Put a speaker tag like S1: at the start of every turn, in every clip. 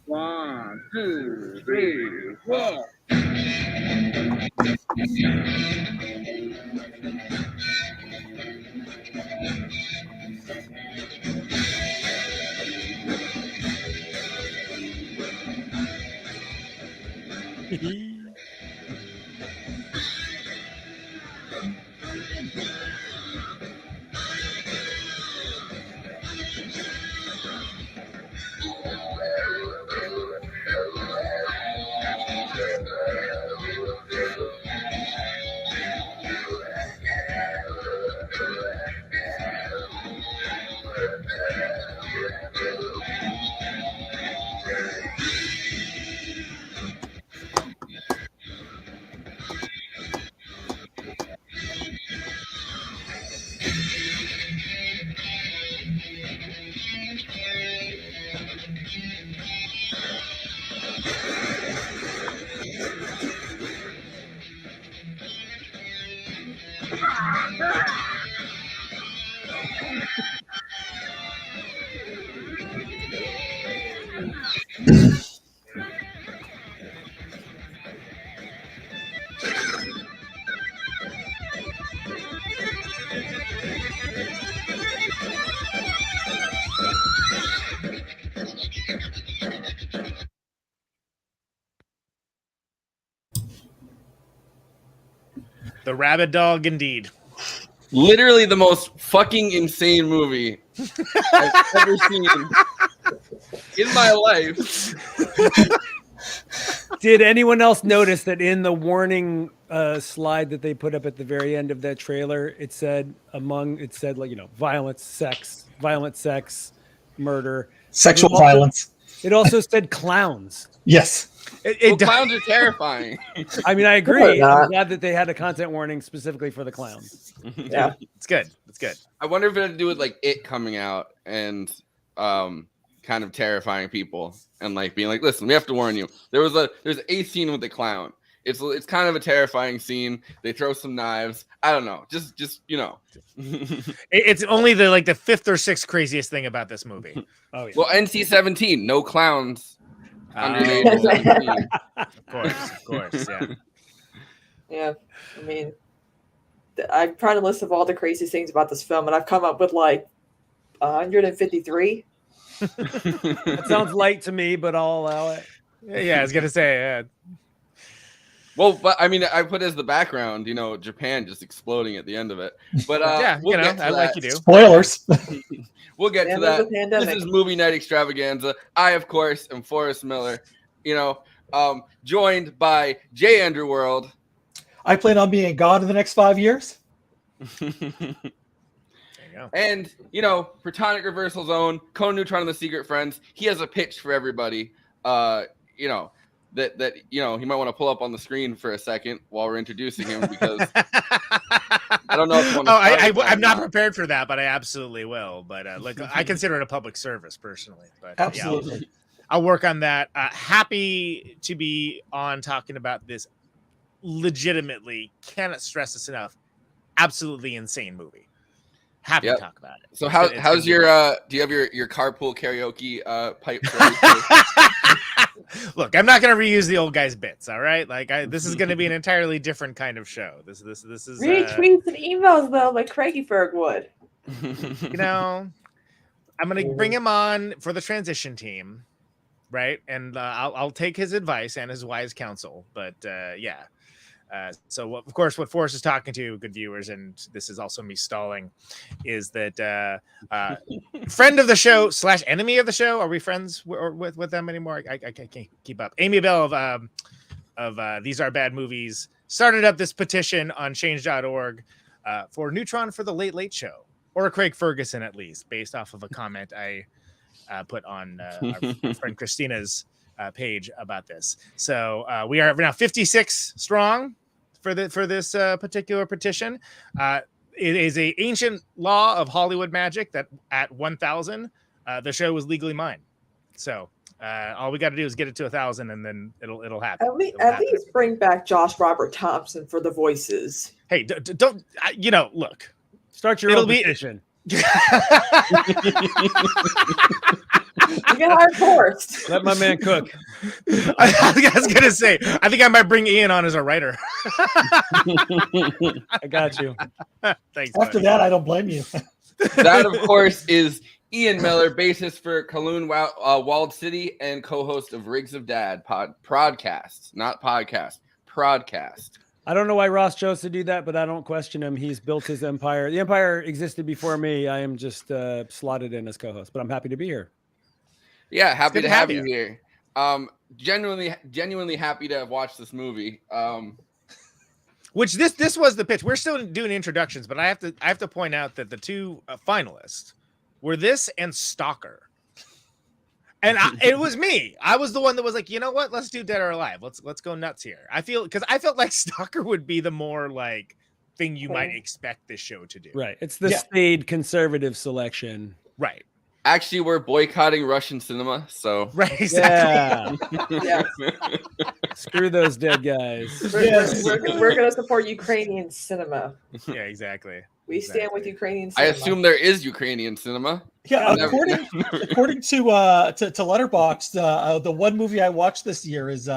S1: One, two, three, four.
S2: The Rabid Dog, indeed.
S3: Literally the most fucking insane movie I've ever seen in my life.
S4: Did anyone else notice that in the warning slide that they put up at the very end of that trailer, it said like, violent sex, murder,
S5: sexual violence.
S4: It also said clowns.
S5: Yes.
S3: Clowns are terrifying.
S4: I mean, I agree. I'm glad that they had a content warning specifically for the clowns.
S5: Yeah,
S2: it's good. It's good. I
S3: wonder if it had to do with like it coming out and kind of terrifying people and like being like, listen, we have to warn you. There's a scene with the clown. It's kind of a terrifying scene. They throw some knives. I don't know. Just
S2: It's only the fifth or sixth craziest thing about this movie.
S4: Oh yeah.
S3: Well, NC-17, no clowns. Under the age of 17.
S2: Of course, yeah.
S6: Yeah, I mean, I've tried a list of all the craziest things about this film, and I've come up with like 153.
S4: That sounds light to me, but I'll allow it.
S2: Yeah, I was gonna say. Yeah.
S3: Well, but I mean, I put as the background, Japan just exploding at the end of it. But
S2: yeah,
S3: we'll get to
S2: I
S3: that.
S2: like you do.
S5: Spoilers.
S3: We'll get to that. This is Movie Night Extravaganza. I, of course, am Forrest Miller. Joined by Jay Underworld.
S5: I plan on being a god in the next 5 years.
S2: There you go.
S3: And Protonic Reversal Zone, Conan, Neutron, and the Secret Friends. He has a pitch for everybody. That he might want to pull up on the screen for a second while we're introducing him because I don't know if you want to
S2: I'm not prepared for that, but I absolutely will. But I consider it a public service personally. But
S5: absolutely,
S2: yeah, I'll work on that. Happy to be on talking about this. Legitimately, cannot stress this enough. Absolutely insane movie. Happy to talk about it.
S3: So
S2: It's
S3: how's
S2: gonna
S3: your do you have your carpool karaoke pipe?
S2: Look, I'm not going to reuse the old guy's bits. All right, like this is going to be an entirely different kind of show. This is
S6: Retweets and emails though, like Craigie Ferg would.
S2: you know, I'm going to bring him on for the transition team, right? And I'll take his advice and his wise counsel. But yeah. So of course, what Forrest is talking to, good viewers, and this is also me stalling, is that friend of the show / enemy of the show. Are we friends with them anymore? I can't keep up. Amy Bell of These Are Bad Movies started up this petition on change.org for Neutron for the Late Late Show, or a Craig Ferguson at least, based off of a comment I put on our friend Kristina's page about this. So we are now 56 strong for this particular petition. It is a ancient law of Hollywood magic that at 1,000 the show was legally mine. So all we got to do is get it to 1,000 and then it'll happen.
S6: At least bring back Josh Robert Thompson for the voices.
S2: Hey, don't look,
S4: Start your own petition.
S6: You can hire Forrest.
S4: Let my man cook.
S2: I was gonna say, I think I might bring Ian on as a writer.
S4: I got you.
S2: Thanks.
S5: After that, I don't blame you.
S3: That, of course, is Ian Miller, bassist for Kowloon Walled City and co-host of Rigs of Dad Prodcast, not podcast, Prodcast.
S4: I don't know why Ross chose to do that, but I don't question him. He's built his empire. The empire existed before me. I am just slotted in as co-host, but I'm happy to be here.
S3: Yeah, happy to have you here. Genuinely happy to have watched this movie.
S2: Which this was the pitch. We're still doing introductions, but I have to point out that the two finalists were this and Stalker. And it was me. I was the one that was like, you know what? Let's do Dead or Alive. Let's go nuts here. I felt like Stalker would be the more like thing you might expect this show to do.
S4: Right. It's the staid conservative selection.
S2: Right.
S3: Actually, we're boycotting Russian cinema, so
S2: right. Exactly.
S6: Yeah.
S4: Screw those dead guys.
S6: We're going to support Ukrainian cinema.
S2: Yeah, exactly.
S6: We stand with Ukrainian cinema.
S3: I assume there is Ukrainian cinema.
S5: Yeah, according to Letterboxd, the one movie I watched this year is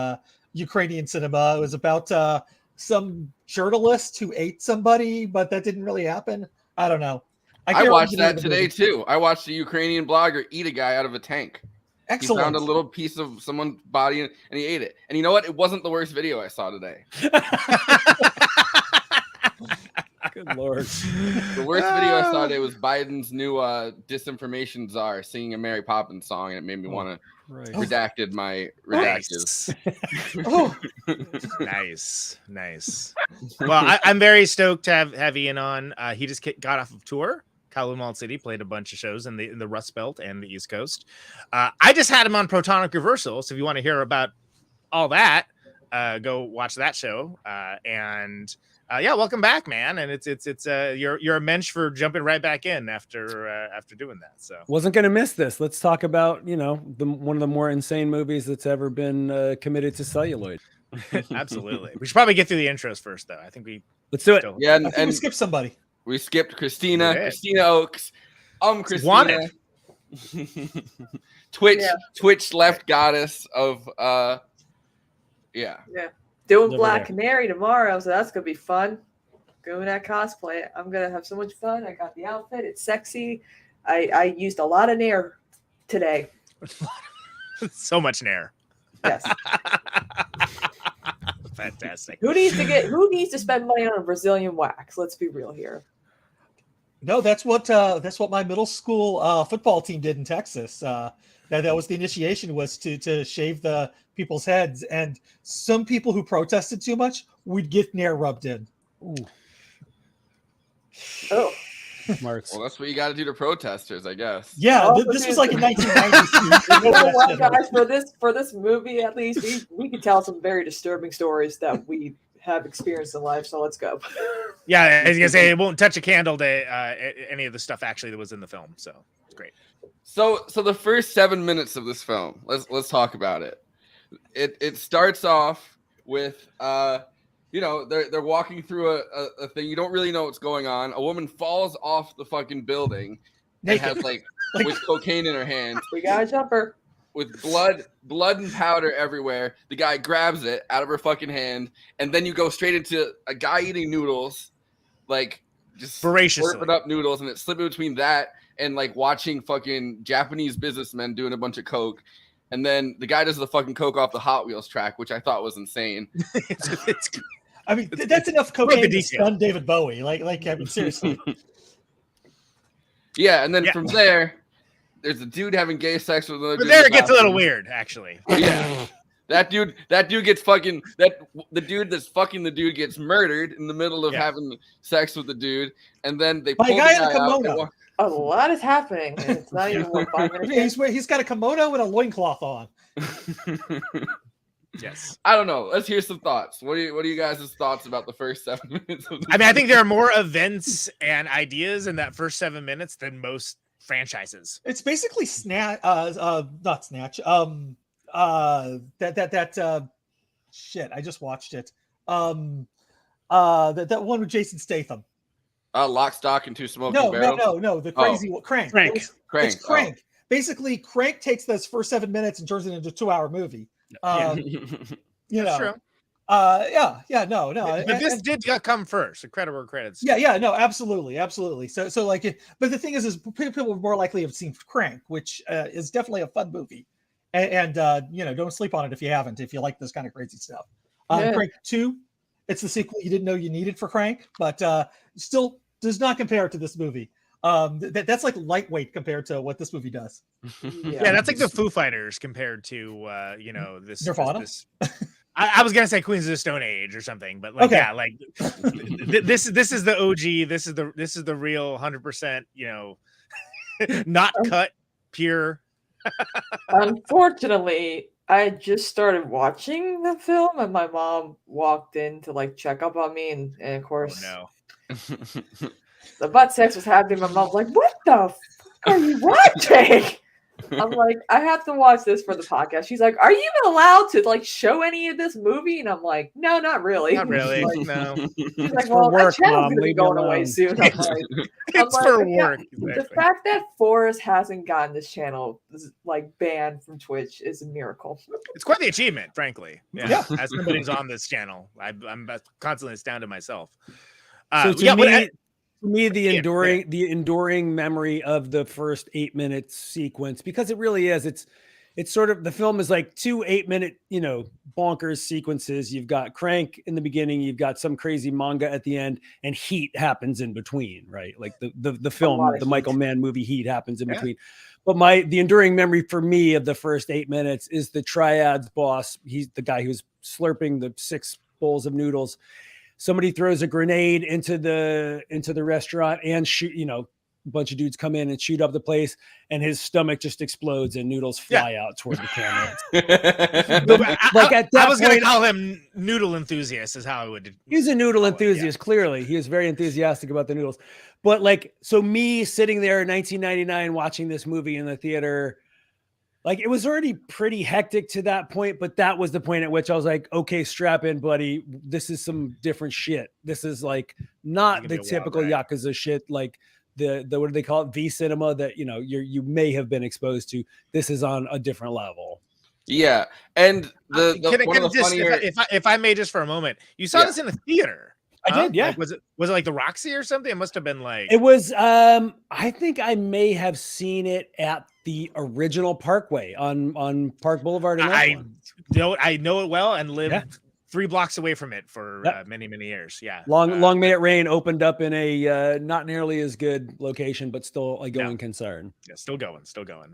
S5: Ukrainian cinema. It was about some journalist who ate somebody, but that didn't really happen. I don't know.
S3: I watched that today too. I watched a Ukrainian blogger eat a guy out of a tank.
S5: Excellent.
S3: He found a little piece of someone's body and he ate it. And you know what? It wasn't the worst video I saw today.
S4: Good Lord.
S3: The worst video I saw today was Biden's new disinformation czar singing a Mary Poppins song, and it made me want to redacted my redacted.
S2: Nice. Well, I'm very stoked to have Ian on. He just got off of tour. Kowloon Walled City, played a bunch of shows in the Rust Belt and the East Coast. I just had him on Protonic Reversal, so if you want to hear about all that, go watch that show. Yeah, welcome back, man. And it's you're a mensch for jumping right back in after doing that. So
S4: wasn't gonna miss this. Let's talk about one of the more insane movies that's ever been committed to celluloid.
S2: Absolutely. We should probably get through the intros first, though. I think
S4: let's do it.
S3: Yeah,
S5: and we skipped somebody.
S3: We skipped Kristina. Kristina Oaks. Kristina.
S2: Wanted.
S3: Twitch left goddess of
S6: Yeah. Doing Black Canary tomorrow, so that's gonna be fun. Doing that cosplay. I'm gonna have so much fun. I got the outfit, it's sexy. I used a lot of Nair today.
S2: So much Nair.
S6: Yes.
S2: Fantastic.
S6: Who needs to spend money on a Brazilian wax? Let's be real here.
S5: No, that's what my middle school football team did in Texas. That was the initiation, was to shave the people's heads, and some people who protested too much would get Nair rubbed in.
S4: Ooh.
S6: Oh.
S4: Marks.
S3: Well, that's what you got to do to protesters, I guess.
S5: Yeah, this was like in 1992.
S6: You know what, guys? For this movie, at least we could tell some very disturbing stories that we have experienced in life. So let's go.
S2: Yeah, I was gonna say it won't touch a candle to any of the stuff actually that was in the film. So it's great.
S3: So the first 7 minutes of this film, let's talk about it. It starts off with you know, they're walking through a thing. You don't really know what's going on. A woman falls off the fucking building and has like with cocaine in her hand.
S6: We got a jumper.
S3: With blood and powder everywhere. The guy grabs it out of her fucking hand, and then you go straight into a guy eating noodles, like just
S2: voraciously
S3: slurping up noodles, and it's slipping between that and like watching fucking Japanese businessmen doing a bunch of coke. And then the guy does the fucking coke off the Hot Wheels track, which I thought was insane.
S5: I mean, that's enough cocaine to stun David Bowie. Like I mean, seriously.
S3: Yeah, and then from there, there's a dude having gay sex with another dude.
S2: But there it gets a little weird, actually.
S3: Yeah. That dude gets fucking the dude that's fucking the dude gets murdered in the middle of having sex with the dude, and then they pull the guy out.
S6: A lot is happening, and it's not even 5 minutes.
S5: He's got a kimono and a loincloth on.
S2: Yes.
S3: I don't know. Let's hear some thoughts. What are you guys' thoughts about the first 7 minutes of
S2: I mean, I think there are more events and ideas in that first 7 minutes than most franchises.
S5: It's basically not Snatch. Shit, I just watched it. That one with Jason Statham.
S3: Lock, Stock, and Two Smoking Barrels?
S5: No. The crazy Crank.
S2: Crank.
S5: It's Crank. Basically, Crank takes those first 7 minutes and turns it into a 2-hour movie. You know.
S2: True.
S5: No.
S2: But this did come first. Incredible credits.
S5: Yeah, no, absolutely. So like, but the thing is people were more likely to have seen Crank, which is definitely a fun movie, and you know, don't sleep on it if you haven't, if you like this kind of crazy stuff. Crank 2, it's the sequel you didn't know you needed for Crank, but still does not compare to this movie. That's like lightweight compared to what this movie does.
S2: Yeah, that's like the Foo Fighters compared to you know, this
S5: Nirvana.
S2: I was gonna say Queens of the Stone Age or something, but like like this is the OG. This is the real 100%. You know, not cut, pure.
S6: Unfortunately, I just started watching the film, and my mom walked in to like check up on me, and of course, the butt sex was happening. My mom's like, "What the fuck are you watching?" I'm like, I have to watch this for the podcast. She's like, are you even allowed to like show any of this movie? And I'm like, no, not really.
S2: Not really.
S6: Like,
S2: no.
S6: She's like, well, that channel's gonna be going away soon. I'm like,
S2: it's for work.
S6: The fact that Forrest hasn't gotten this channel like banned from Twitch is a miracle.
S2: It's quite the achievement, frankly. Yeah. As somebody who's on this channel, I'm constantly astounded myself.
S4: So to me, the enduring memory of the first 8 minute sequence, because it really is, it's sort of, the film is like 2 8-minute, you know, bonkers sequences. You've got Crank in the beginning, you've got some crazy manga at the end, and Heat happens in between, right? Like the film, the Michael Mann movie Heat happens in between. But the enduring memory for me of the first 8 minutes is the Triad's boss. He's the guy who's slurping the 6 bowls of noodles. Somebody throws a grenade into the restaurant, and shoot, you know, a bunch of dudes come in and shoot up the place, and his stomach just explodes and noodles fly out toward the camera.
S2: I was going to call him noodle enthusiast is how I would.
S4: He's a noodle enthusiast. Clearly, he is very enthusiastic about the noodles. But like, so me sitting there in 1999 watching this movie in the theater, like, it was already pretty hectic to that point, but that was the point at which I was like, okay, strap in, buddy. This is some different shit. This is like not the typical Yakuza shit, like the what do they call it? V cinema that, you know, you may have been exposed to. This is on a different level.
S3: Yeah. And
S2: if I may just for a moment, you saw this in a theater.
S4: I did, yeah.
S2: Like, was it like the Roxy or something? It must have been like,
S4: it was. I think I may have seen it at the original Parkway on Park Boulevard.
S2: I know it well and lived 3 blocks away from it for many years. Yeah,
S4: long May It Rain opened up in a not nearly as good location, but still a going concern.
S2: Yeah, still going.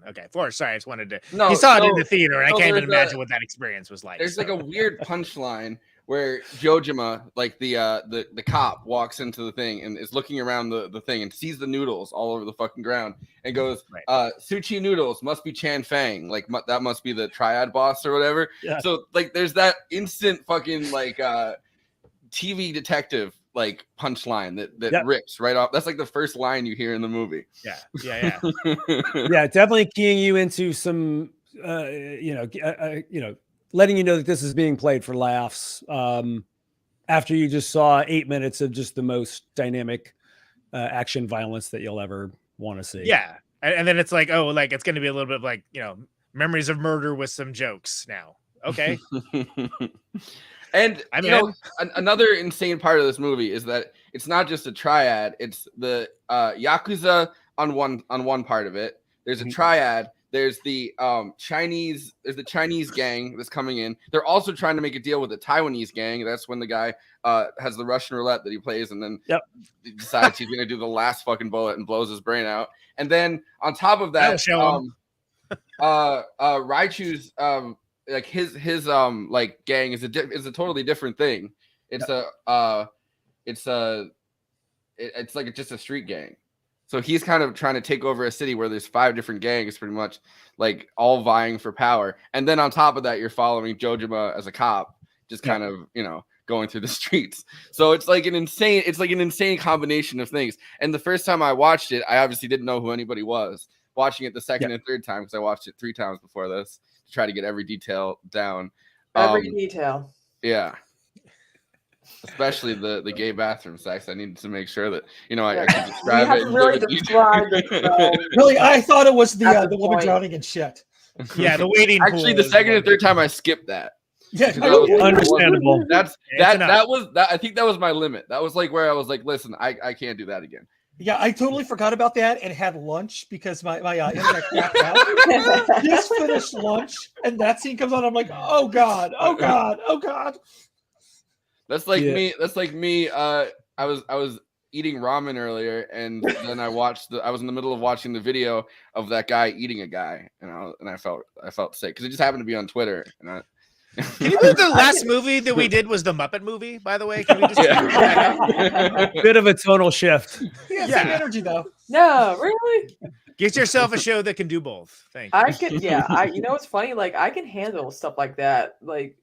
S2: Okay, Forrest, sorry, I just wanted to. You saw it in the theater, and I can't even imagine what that experience was like.
S3: There's like a weird punchline where Jojima, like the cop, walks into the thing and is looking around the thing and sees the noodles all over the fucking ground and goes, Sushi noodles must be Chan Fang. Like, that must be the Triad boss or whatever. Yeah. So, like, there's that instant fucking, like, TV detective, like, punchline that rips right off. That's, like, the first line you hear in the movie.
S2: Yeah.
S4: Yeah, definitely keying you into some, letting you know that this is being played for laughs. after you just saw 8 minutes of just the most dynamic action violence that you'll ever want to see.
S2: Yeah. And then it's like, oh, like it's going to be a little bit of like, memories of murder with some jokes now. Okay.
S3: And another insane part of this movie is that it's not just a triad, it's the Yakuza on one part of it. There's a triad. There's the Chinese gang that's coming in. They're also trying to make a deal with the Taiwanese gang. That's when the guy has the Russian roulette that he plays, and then he decides he's gonna do the last fucking bullet and blows his brain out. And then on top of that, Raichu's like his like gang is a totally different thing. It's it's like just a street gang. So he's kind of trying to take over a city where there's 5 different gangs, pretty much, like all vying for power. And then on top of that, you're following Jojima as a cop, just kind of, going through the streets. So it's like an insane combination of things. And the first time I watched it, I obviously didn't know who anybody was. Watching it the second and third time, because I watched it 3 times before this to try to get every detail down.
S6: Every detail.
S3: Yeah. Especially the gay bathroom sex. I needed to make sure that I can describe it.
S6: Really describe it.
S5: Really, I thought it was the woman drowning in shit.
S2: Yeah, the waiting.
S3: Actually, the second and third time I skipped that.
S5: Yeah,
S4: understandable.
S3: I think that was my limit. That was like where I was like, listen, I can't do that again.
S5: Yeah, I totally forgot about that and had lunch because my internet cracked out. Just finished lunch and that scene comes on. I'm like, oh god. That's like
S3: me. That's like me. I was eating ramen earlier, and then I was in the middle of watching the video of that guy eating a guy, and I felt sick because it just happened to be on Twitter. And
S2: Can you believe the last movie that we did was the Muppet movie? By the way, can we just
S4: bit of a tonal shift?
S5: Yeah, same energy though.
S6: No, really.
S2: Get yourself a show that can do both. Thank you.
S6: I could, you know what's funny? Like I can handle stuff like that. Like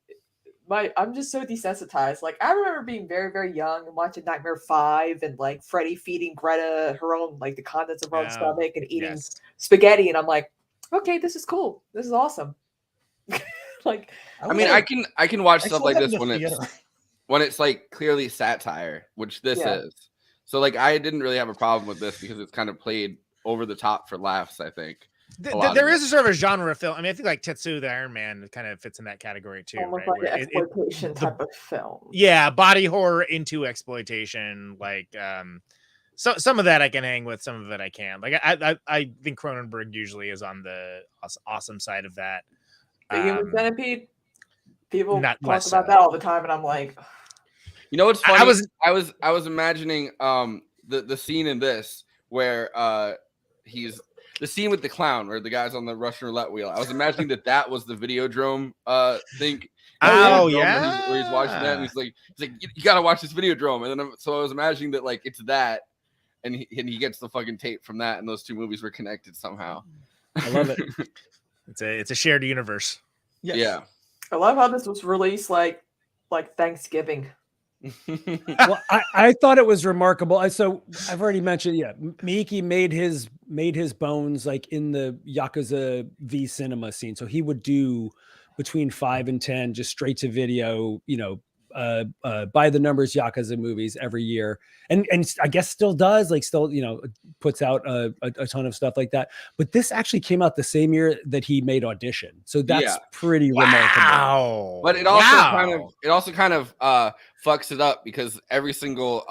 S6: I'm just so desensitized. Like I remember being very, very young and watching Nightmare 5 and like Freddy feeding Greta her own, like the contents of her own stomach and eating spaghetti, and I'm like, okay, this is cool. This is awesome. Like,
S3: I can watch stuff like this when it's like clearly satire, which this is. So like I didn't really have a problem with this because it's kind of played over the top for laughs, I think.
S2: There is a sort of a genre of film. I mean, I think like Tetsuo the Iron Man kind of fits in that category too.
S6: Almost like an exploitation type of film.
S2: Yeah, body horror into exploitation. Like so some of that I can hang with, some of it I can't. Like I think Cronenberg usually is on the awesome side of that.
S6: The Human Centipede. People talk
S2: about
S6: that all the time, and I'm like,
S3: you know what's funny? I was imagining the scene in this where he's the scene with the clown where the guy's on the Russian roulette wheel. I was imagining that was the Videodrome thing.
S2: Where
S3: he's watching that and he's like you gotta watch this Videodrome. And then so I was imagining that like it's that, and he gets the fucking tape from that, and those two movies were connected somehow.
S4: I love it.
S2: It's a shared universe.
S5: Yes.
S3: Yeah.
S6: I love how this was released like Thanksgiving.
S4: Well, I thought it was remarkable. So I've already mentioned, Miike made his bones like in the Yakuza V cinema scene. So he would do between 5 and 10 just straight to video, by the numbers Yakuza movies every year, and I guess still does, like still puts out a ton of stuff like that. But this actually came out the same year that he made Audition, so that's pretty remarkable.
S3: But it also kind of fucks it up because every single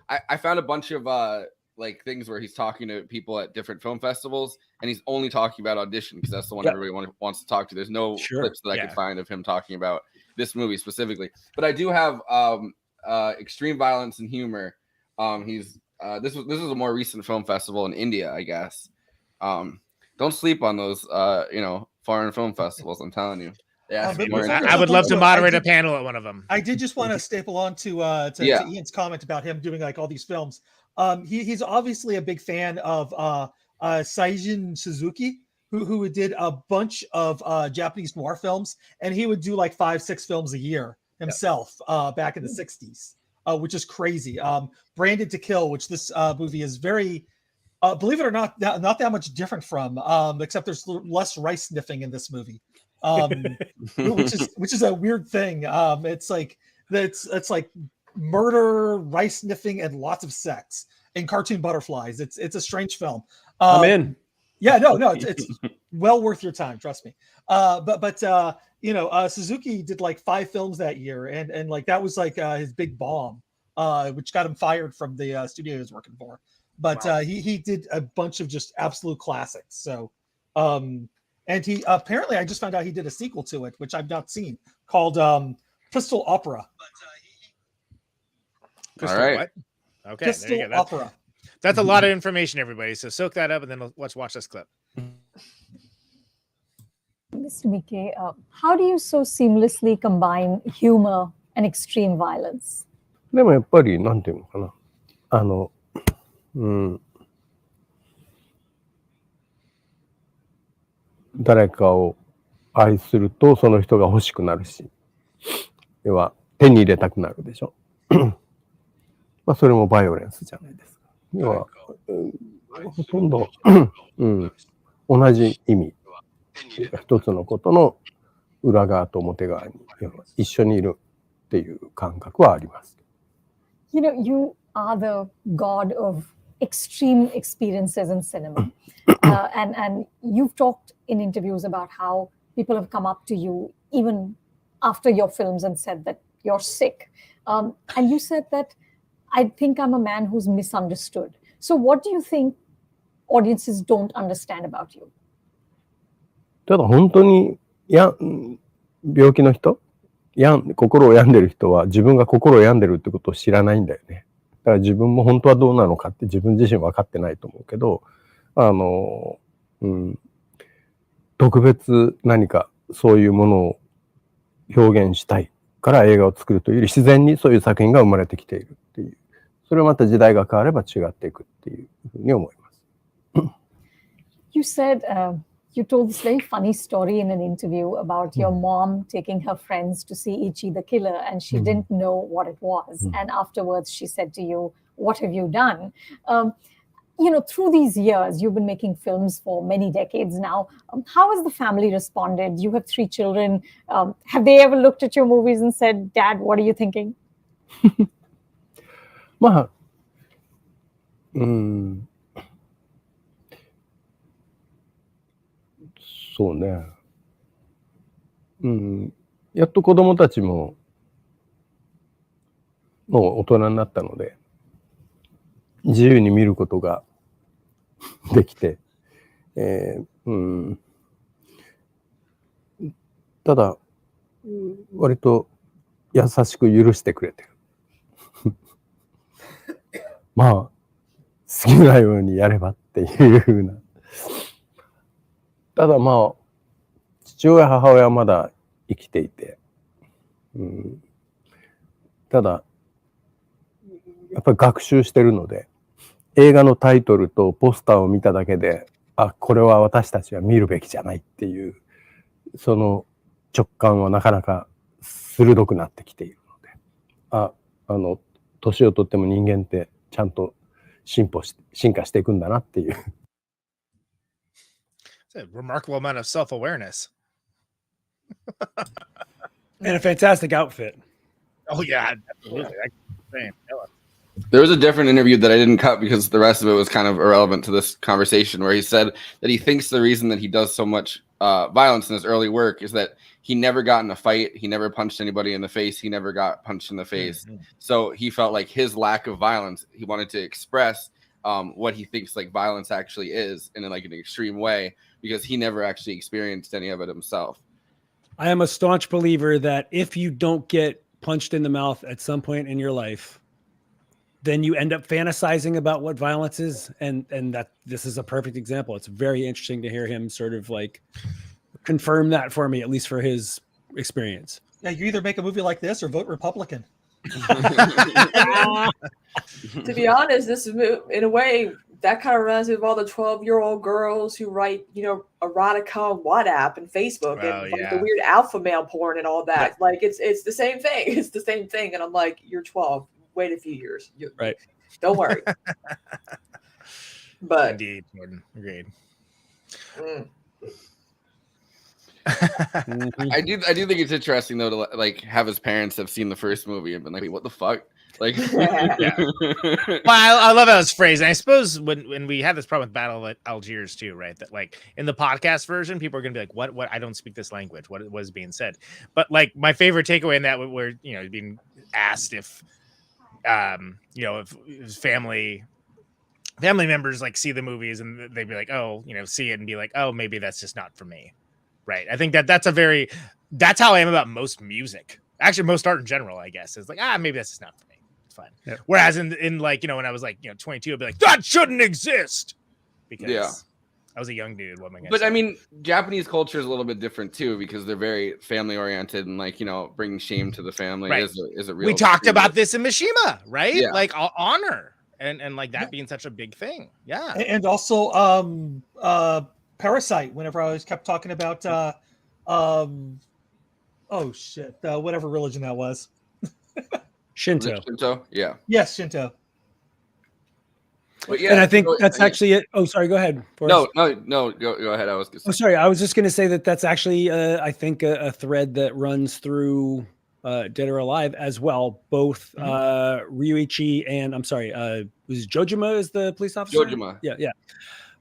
S3: I found a bunch of like things where he's talking to people at different film festivals, and he's only talking about Audition because that's the one everybody wants to talk to. There's no clips that I could find of him talking about this movie specifically, but I do have Extreme Violence and Humor. He's this was a more recent film festival in India, I guess. Don't sleep on those foreign film festivals. I'm telling you. Yeah,
S2: I would love to moderate a panel at one of them.
S5: I did just want to staple on to Ian's comment about him doing like all these films. He's obviously a big fan of Seijin Suzuki, who did a bunch of Japanese noir films, and he would do like 5-6 films a year himself back in the 60s, which is crazy. Branded to Kill, which this movie is very, believe it or not that much different from, except there's less rice sniffing in this movie, which is a weird thing. It's like that's like murder, rice sniffing, and lots of sex and cartoon butterflies. It's a strange film.
S4: I'm in.
S5: Yeah, no, it's well worth your time, trust me. But Suzuki did like 5 films that year, and like that was like his big bomb, which got him fired from the studio he was working for. But
S2: Wow.
S5: he did a bunch of just absolute classics. So, and he apparently, I just found out he did a sequel to it, which I've not seen, called Pistol Opera.
S2: Pistol
S3: right.
S2: what? Okay,
S5: Pistol
S2: there you go.
S5: Opera.
S2: That's a lot of information, everybody. So soak that up, and then let's watch this clip.
S7: Mr. Miike, how do you so seamlessly combine humor and extreme violence?
S8: でもやっぱりなんていうのかな、誰かを愛するとその人が欲しくなるし、要は手に入れたくなるでしょ。まあそれもバイオレンスじゃないですか。要は、ほとんど、同じ意味、一つのことの裏側と表側に一緒にいるっていう感覚はあります。
S7: You know, you are the god of extreme experiences in cinema. And you've talked in interviews about how people have come up to you even after your films and said that you're sick. And you said that, I think I'm a man who's misunderstood. So what do you think audiences don't understand about you?
S8: ただ本当に病気の人、心を病んでる人は自分が心を病んでるってことを知らないんだよね。だから自分も本当はどうなのかって自分自身分かってないと思うけど、特別何かそういうものを表現したいから映画を作るというより自然にそういう作品が生まれてきているっていう、それはまた時代が変われば違っていくっていうふうに思います。
S7: You said you told this very funny story in an interview about your mom taking her friends to see Ichi the Killer, and she didn't know what it was. And afterwards, she said to you, "What have you done?" You know, through these years, you've been making films for many decades now. How has the family responded? You have 3 children. Have they ever looked at your movies and said, "Dad, what are you thinking?"
S8: まあ、そうね。やっと子供たちももう大人になったので、自由に見ることができて、ただ割と優しく許してくれてる。まあ好きなようにやればっていうふうな。ただまあ父親母親はまだ生きていて、ただやっぱり学習してるので、映画のタイトルとポスターを見ただけで、これは私たちは見るべきじゃないっていうその直感はなかなか鋭くなってきているので、年をとっても人間ってちゃんと進化していくんだなっていう。
S2: It's a remarkable amount of self-awareness.
S4: And a fantastic outfit.
S2: Oh yeah, absolutely.
S3: There was a different interview that I didn't cut because the rest of it was kind of irrelevant to this conversation, where he said that he thinks the reason that he does so much violence in his early work is that he never got in a fight. He never punched anybody in the face. He never got punched in the face. So he felt like his lack of violence, he wanted to express what he thinks like violence actually is in like an extreme way, because he never actually experienced any of it himself.
S4: I am a staunch believer that if you don't get punched in the mouth at some point in your life, then you end up fantasizing about what violence is. And that this is a perfect example. It's very interesting to hear him sort of like confirm that for me, at least for his experience.
S5: Yeah, you either make a movie like this or vote Republican.
S6: To be honest, this is in a way that kind of reminds me of all the 12-year-old girls who write, erotica on WhatsApp and Facebook and like the weird alpha male porn and all that. Yeah. Like it's the same thing. It's the same thing. And I'm like, you're 12. Wait a few years.
S4: Right.
S6: Don't worry. But
S2: indeed, Jordan. Agreed.
S3: I do think it's interesting though to like have his parents have seen the first movie and been like, wait, what the fuck? Like,
S2: Yeah. Well, I love how it's phrased. And I suppose when we had this problem with Battle of Algiers too, right? That like in the podcast version, people are gonna be like, "What? I don't speak this language. What was being said?" But like my favorite takeaway in that, where being asked if, if his family members like see the movies and they'd be like, "Oh, see it," and be like, "Oh, maybe that's just not for me," right? I think that's how I am about most music. Actually, most art in general, I guess, is like, maybe that's just not for me. Fine. Yeah. Whereas in like, when I was like, 22, I'd be like, that shouldn't exist because I was a young dude. What am I gonna say?
S3: I mean, Japanese culture is a little bit different too because they're very family oriented and like, bringing shame to the family is a real.
S2: We talked about this in Mishima, right?
S3: Yeah.
S2: Like honor and like that being such a big thing. Yeah.
S5: And also Parasite, whenever I always kept talking about whatever religion that was.
S4: Shinto.
S3: Yeah.
S5: Yes, Shinto.
S3: But yeah,
S4: and I think that's actually it. Oh, sorry. Go ahead.
S3: Forrest. No. Go ahead.
S4: Sorry. I was just going to say that's actually, I think, a thread that runs through Dead or Alive as well. Both Ryuichi and was Jojima is the police officer?
S3: Jojima.
S4: Yeah.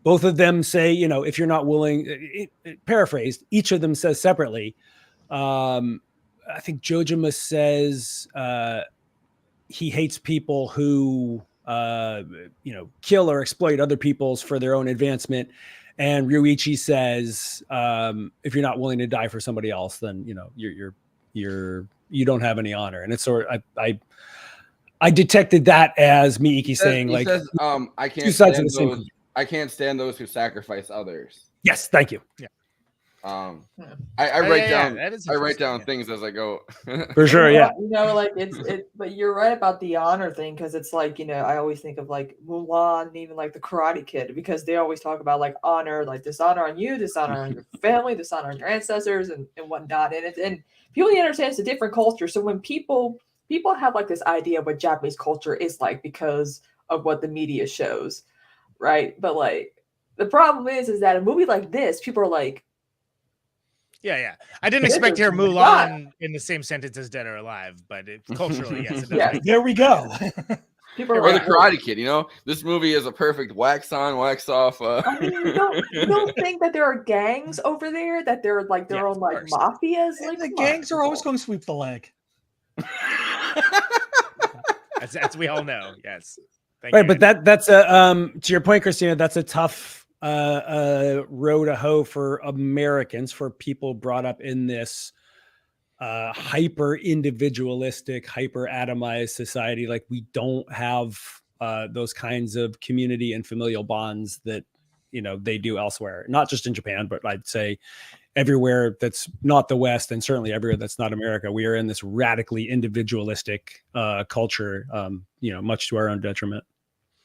S4: Both of them say, if you're not willing, paraphrased, each of them says separately. I think Jojima says he hates people who kill or exploit other people's for their own advancement, and Ryuichi says if you're not willing to die for somebody else, then you don't have any honor. And it's sort of I detected that as Miike saying
S3: he says, I can't
S4: two sides of the
S3: stand
S4: same
S3: those. I can't stand those who sacrifice others.
S4: Yes, thank you.
S2: Yeah.
S3: I write down things as I go.
S4: For sure, yeah.
S6: Like it's but you're right about the honor thing, because it's like, I always think of like Mulan and even like the Karate Kid, because they always talk about like honor, like dishonor on you, dishonor on your family, dishonor on your ancestors and whatnot. And people need to understand it's a different culture. So when people have like this idea of what Japanese culture is like because of what the media shows, right? But like the problem is that a movie like this, people are like,
S2: yeah. I didn't expect to hear Mulan in the same sentence as Dead or Alive, but culturally, yes. It does.
S5: Yeah, there we go.
S6: People
S3: or the Karate Kid, this movie is a perfect wax on, wax off.
S6: I mean, you don't think that there are gangs over there, that they're like their own like mafias? Like
S5: the gangs are always going to sweep the leg.
S2: That's we all know. Yes.
S4: Right, but that's a to your point, Kristina. That's a tough row to hoe for Americans, for people brought up in this hyper individualistic, hyper atomized society. Like we don't have those kinds of community and familial bonds that they do elsewhere, not just in Japan, but I'd say everywhere that's not the West, and certainly everywhere that's not America. We are in this radically individualistic culture, much to our own detriment.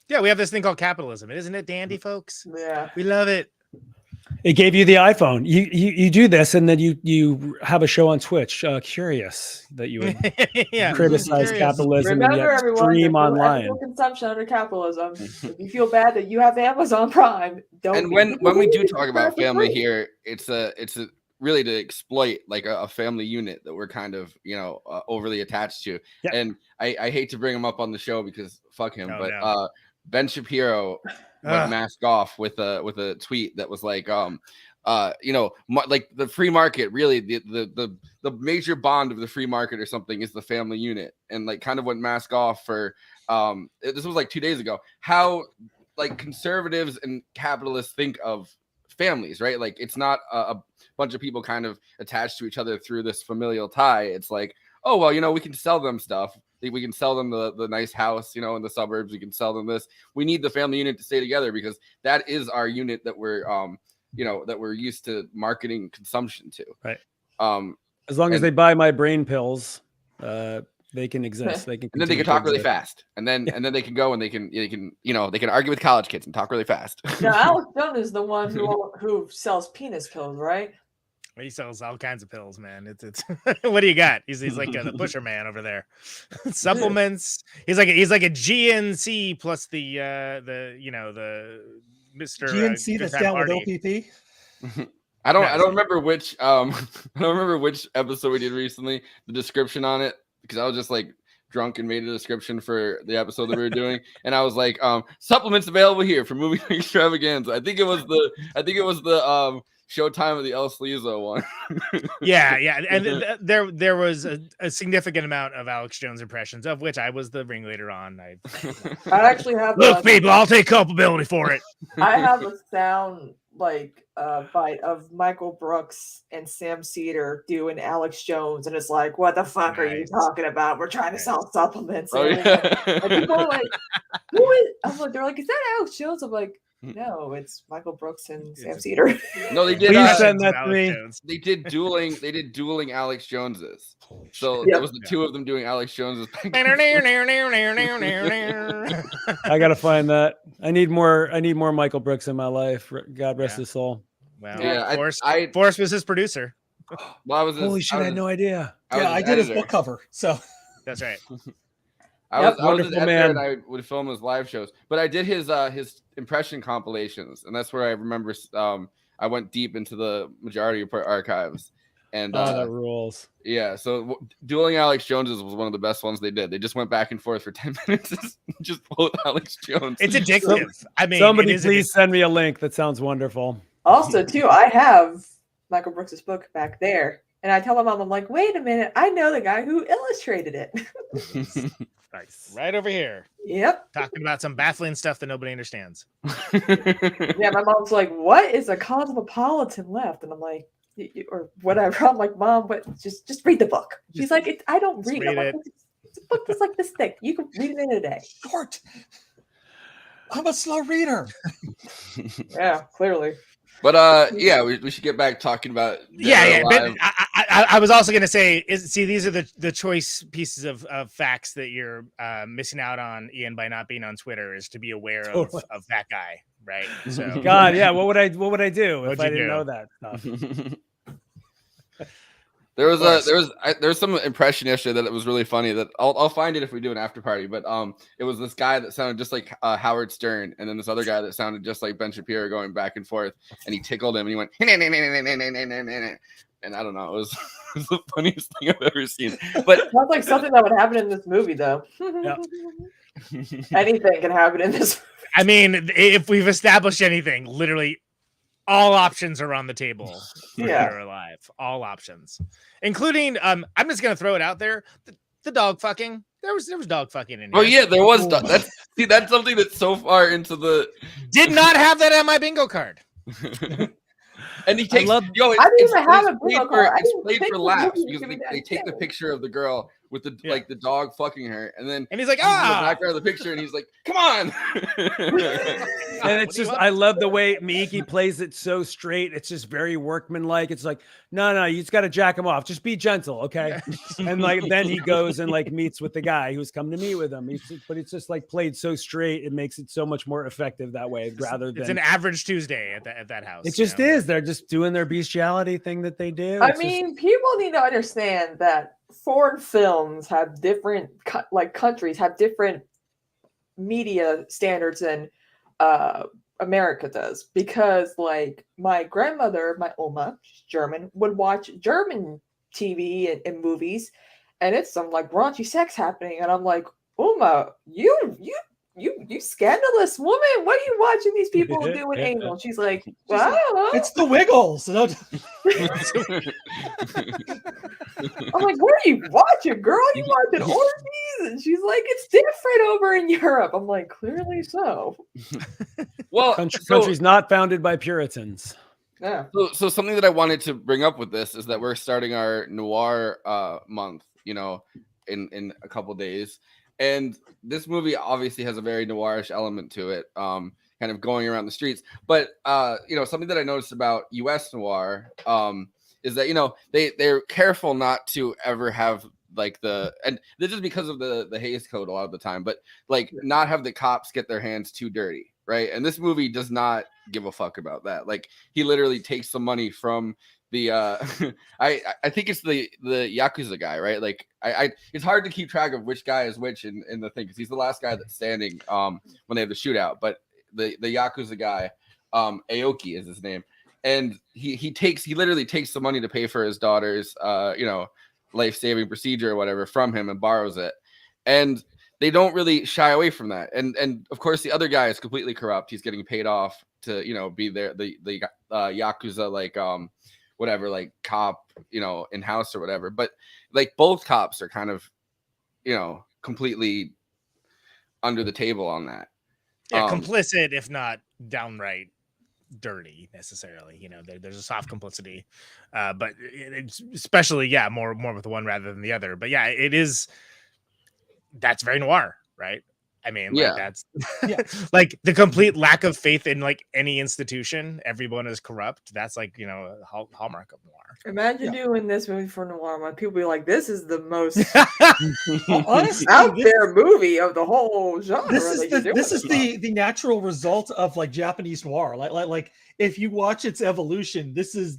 S2: Yeah, we have this thing called capitalism. Isn't it dandy, folks?
S6: Yeah.
S2: We love it.
S4: It gave you the iPhone. You do this, and then you have a show on Twitch. Curious that you would criticize capitalism.
S6: Remember,
S4: and yet
S6: everyone,
S4: stream online.
S6: Consumption under capitalism. If you feel bad that you have Amazon Prime, don't.
S3: And when we do talk about family here, it's a really to exploit like a family unit that we're kind of overly attached to. Yeah. And I hate to bring him up on the show because fuck him, Ben Shapiro went mask off with a tweet that was like, like the free market, really the major bond of the free market or something is the family unit, and like kind of went mask off for this was like 2 days ago, how like conservatives and capitalists think of families, right? Like it's not a bunch of people kind of attached to each other through this familial tie. It's like, oh, well, we can sell them stuff. We can sell them the nice house, in the suburbs. We can sell them this. We need the family unit to stay together because that is our unit that we're, that we're used to marketing consumption to.
S4: Right. As long as they buy my brain pills, they can exist. They can.
S3: And then they can talk really fast, and then they can go and they can argue with college kids and talk really fast.
S6: Now, Alex Jones is the one who sells penis pills, right?
S2: He sells all kinds of pills, man. It's what do you got? He's like the pusher man over there. Supplements. He's like a GNC plus the Mr.
S5: GNC that's down with OPP.
S3: I don't remember which I don't remember which episode we did recently, the description on it, because I was just like drunk and made a description for the episode that we were doing, and I was like, supplements available here for movie extravaganza. I think it was the Showtime of the El Sleazo one.
S2: yeah, and there was a significant amount of Alex Jones impressions, of which I was the ringleader on. I
S6: actually have
S2: look, people, I'll take culpability for it.
S6: I have a sound like bite of Michael Brooks and Sam Cedar doing Alex Jones, and it's like, what the fuck are you talking about? We're trying to sell supplements.
S3: Oh, yeah.
S6: And people are like, who is? I'm like, they're like, is that Alex Jones? I'm like, no, it's Michael Brooks and Sam Cedar.
S3: No, they did.
S4: Please send that to me.
S3: They did dueling Alex Joneses. So that was the two of them doing Alex Joneses.
S4: I gotta find that. I need more Michael Brooks in my life. God rest his soul.
S2: Well,
S3: yeah,
S2: Forrest was his producer.
S3: Well,
S4: holy shit, I had no idea.
S5: I did his book cover, so
S2: that's right.
S3: I was
S4: wonderful
S3: his
S4: man.
S3: and I would film his live shows, but I did his impression compilations, and that's where I remember I went deep into the majority of archives. And
S4: that rules.
S3: Yeah, so dueling Alex Joneses was one of the best ones they did. They just went back and forth for 10 minutes, just both Alex Jones.
S2: It's addictive. I mean,
S4: somebody please send me a link. That sounds wonderful.
S6: Also, too, I have Michael Brooks' book back there, and I tell my mom, I'm like, wait a minute, I know the guy who illustrated it.
S2: Nice. Right over here.
S6: Yep.
S2: Talking about some baffling stuff that nobody understands.
S6: Yeah, my mom's like, what is a cosmopolitan left? And I'm like, or whatever. I'm like, Mom, but just read the book. She's like, I don't read. I'm like, it's a book that's like this thick. You can read it in a day.
S5: Short. I'm a slow reader.
S6: Yeah, clearly.
S3: But yeah, we should get back talking about
S2: but I was also going to say, these are the choice pieces of facts that you're missing out on, Ian, by not being on Twitter, is to be aware of that guy, right? So
S4: God, yeah, what would I do if I didn't know that stuff?
S3: There was some impression yesterday that it was really funny that I'll find it if we do an after party, but it was this guy that sounded just like Howard Stern, and then this other guy that sounded just like Ben Shapiro going back and forth, and he tickled him and he went and I don't know, it was the funniest thing I've ever seen. But
S6: it sounds like something that would happen in this movie, though. Anything can happen in this movie.
S2: I mean, if we've established anything, literally all options are on the table for Dead or Alive. All options, including I'm just gonna throw it out there: the dog fucking. There was dog fucking in here.
S3: Oh yeah, there was. That's something that's so far into the.
S2: Did not have that on my bingo card.
S3: And he takes.
S6: I didn't even have a bingo card.
S3: It's played for laughs because they take the picture of the girl with the like the dog fucking her, and
S2: he's like,
S3: in the background of the picture, and he's like, come on.
S4: And it's just, I love the way Miike plays it so straight. It's just very workmanlike. It's like, no, you just got to jack him off. Just be gentle, okay? And like then he goes and like meets with the guy who's come to meet with him. But it's just like played so straight. It makes it so much more effective that way, rather than
S2: it's an average Tuesday at that house.
S4: It just is. They're just doing their bestiality thing that they do.
S6: I mean, people need to understand that foreign films have different, like countries have different media standards than America does, because like my grandmother, my Oma, she's German, would watch German TV and movies, and it's some like raunchy sex happening, and I'm like, Oma, you scandalous woman, what are you watching these people doing anal? She's like, well,
S5: it's the Wiggles.
S6: I'm like, what are you watching, girl? You watching orgies? And she's like, it's different over in Europe. I'm like, clearly so.
S3: Well,
S4: countries not founded by Puritans.
S6: Yeah.
S3: So something that I wanted to bring up with this is that we're starting our noir month, in a couple days. And this movie obviously has a very noirish element to it, kind of going around the streets. But something that I noticed about U.S. noir is that they're careful not to ever have and this is because of the Hays Code a lot of the time, but like not have the cops get their hands too dirty, right? And this movie does not give a fuck about that. Like he literally takes the money from the I think it's the Yakuza guy, right? Like I it's hard to keep track of which guy is which in the thing, because he's the last guy that's standing when they have the shootout. But the Yakuza guy, Aoki is his name. and he literally takes the money to pay for his daughter's life-saving procedure or whatever from him and borrows it, and they don't really shy away from that. And of course the other guy is completely corrupt. He's getting paid off to be there, the yakuza, like whatever, like cop, in house or whatever. But like both cops are kind of completely under the table on that.
S2: Yeah, complicit, if not downright dirty necessarily. There's a soft complicity, but it's especially more with one rather than the other. But yeah, that's very noir, right? I mean, that's like the complete lack of faith in like any institution. Everyone is corrupt. That's like a hallmark of noir.
S6: Imagine doing this movie for noir. When people be like, "This is the most
S5: honestly
S6: out there movie of the whole genre."
S5: This is the natural result of like Japanese noir. Like if you watch its evolution, this is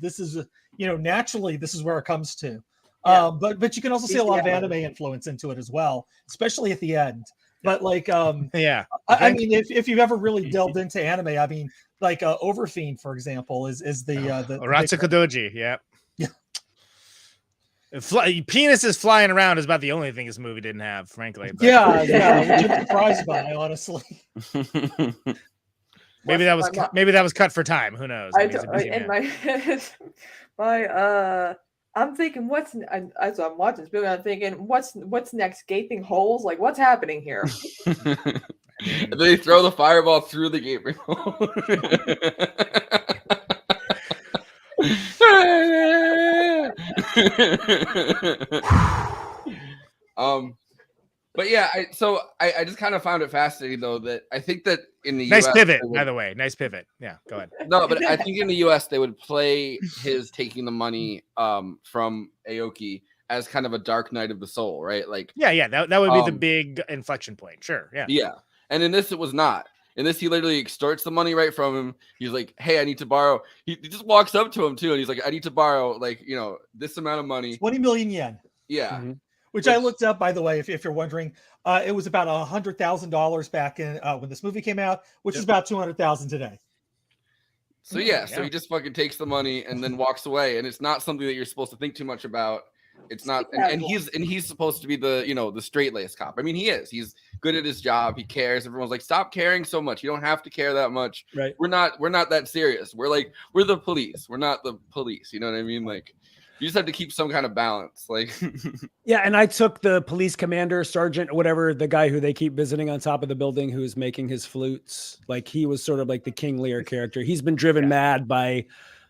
S5: naturally this is where it comes to. But you can also see a lot of anime influence into it as well, especially at the end. But like, I mean, if you've ever really delved into anime, I mean, like Overfiend, for example, is the
S2: Ratsukadoji, yeah. Penises flying around is about the only thing this movie didn't have, frankly. But.
S5: Which I'm surprised by, honestly.
S2: Maybe that was cut for time. Who knows?
S6: I'm thinking, as I'm watching this movie, I'm thinking, what's next? Gaping holes? Like, what's happening here?
S3: They throw the fireball through the gaping hole. But yeah, I just kind of found it fascinating though that I think that in the
S2: nice
S3: US,
S2: pivot, by the way, nice pivot. Yeah, go ahead.
S3: No, but I think in the US they would play his taking the money from Aoki as kind of a dark night of the soul, right? Like
S2: that would be the big inflection point. Sure, yeah.
S3: And in this it was not. In this he literally extorts the money right from him. He's like, "Hey, I need to borrow." He just walks up to him too, and he's like, "I need to borrow this amount of money,
S5: 20 million yen."
S3: Yeah.
S5: Mm-hmm. Which I looked up, by the way, if you're wondering, it was about $100,000 back in when this movie came out, which is about $200,000 today.
S3: So so he just fucking takes the money and then walks away, and it's not something that you're supposed to think too much about. It's not, and he's supposed to be the the straight-laced cop. I mean, he is. He's good at his job. He cares. Everyone's like, "Stop caring so much. You don't have to care that much."
S4: Right?
S3: We're not that serious. We're the police. We're not the police. You know what I mean? Like. You just have to keep some kind of balance. Like,
S4: yeah. And I took the police commander, sergeant, whatever, the guy who they keep visiting on top of the building, who's making his flutes. Like he was sort of like the King Lear character. He's been driven mad by,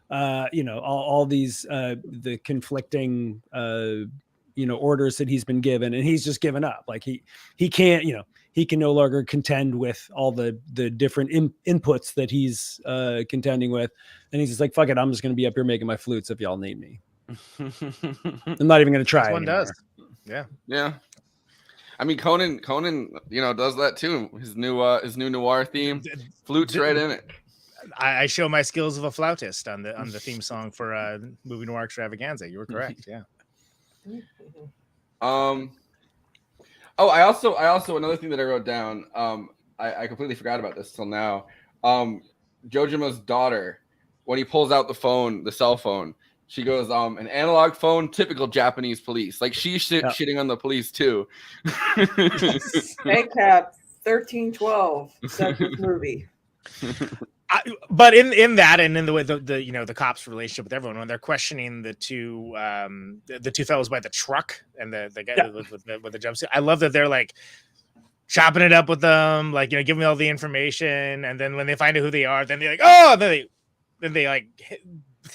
S4: all these, the conflicting, orders that he's been given, and he's just given up. Like he can't, he can no longer contend with all the different inputs that he's contending with. And he's just like, fuck it. I'm just going to be up here making my flutes if y'all need me. I'm not even going to try.
S2: One does.
S3: Yeah. I mean, Conan, does that too. His new noir theme, flutes right in it.
S2: I show my skills of a flautist on the theme song for Movie Noir Extravaganza. You were correct. Yeah.
S3: I also another thing that I wrote down. I completely forgot about this till now. Jojima's daughter, when he pulls out the cell phone. She goes, an analog phone, typical Japanese police. Like she's shitting on the police too.
S6: Nightcap 1312 said this movie.
S2: But in that and in the way the cops' relationship with everyone, when they're questioning the two fellows by the truck and the guy with the jumpsuit, I love that they're like chopping it up with them, like giving me all the information, and then when they find out who they are, then they're like, then they like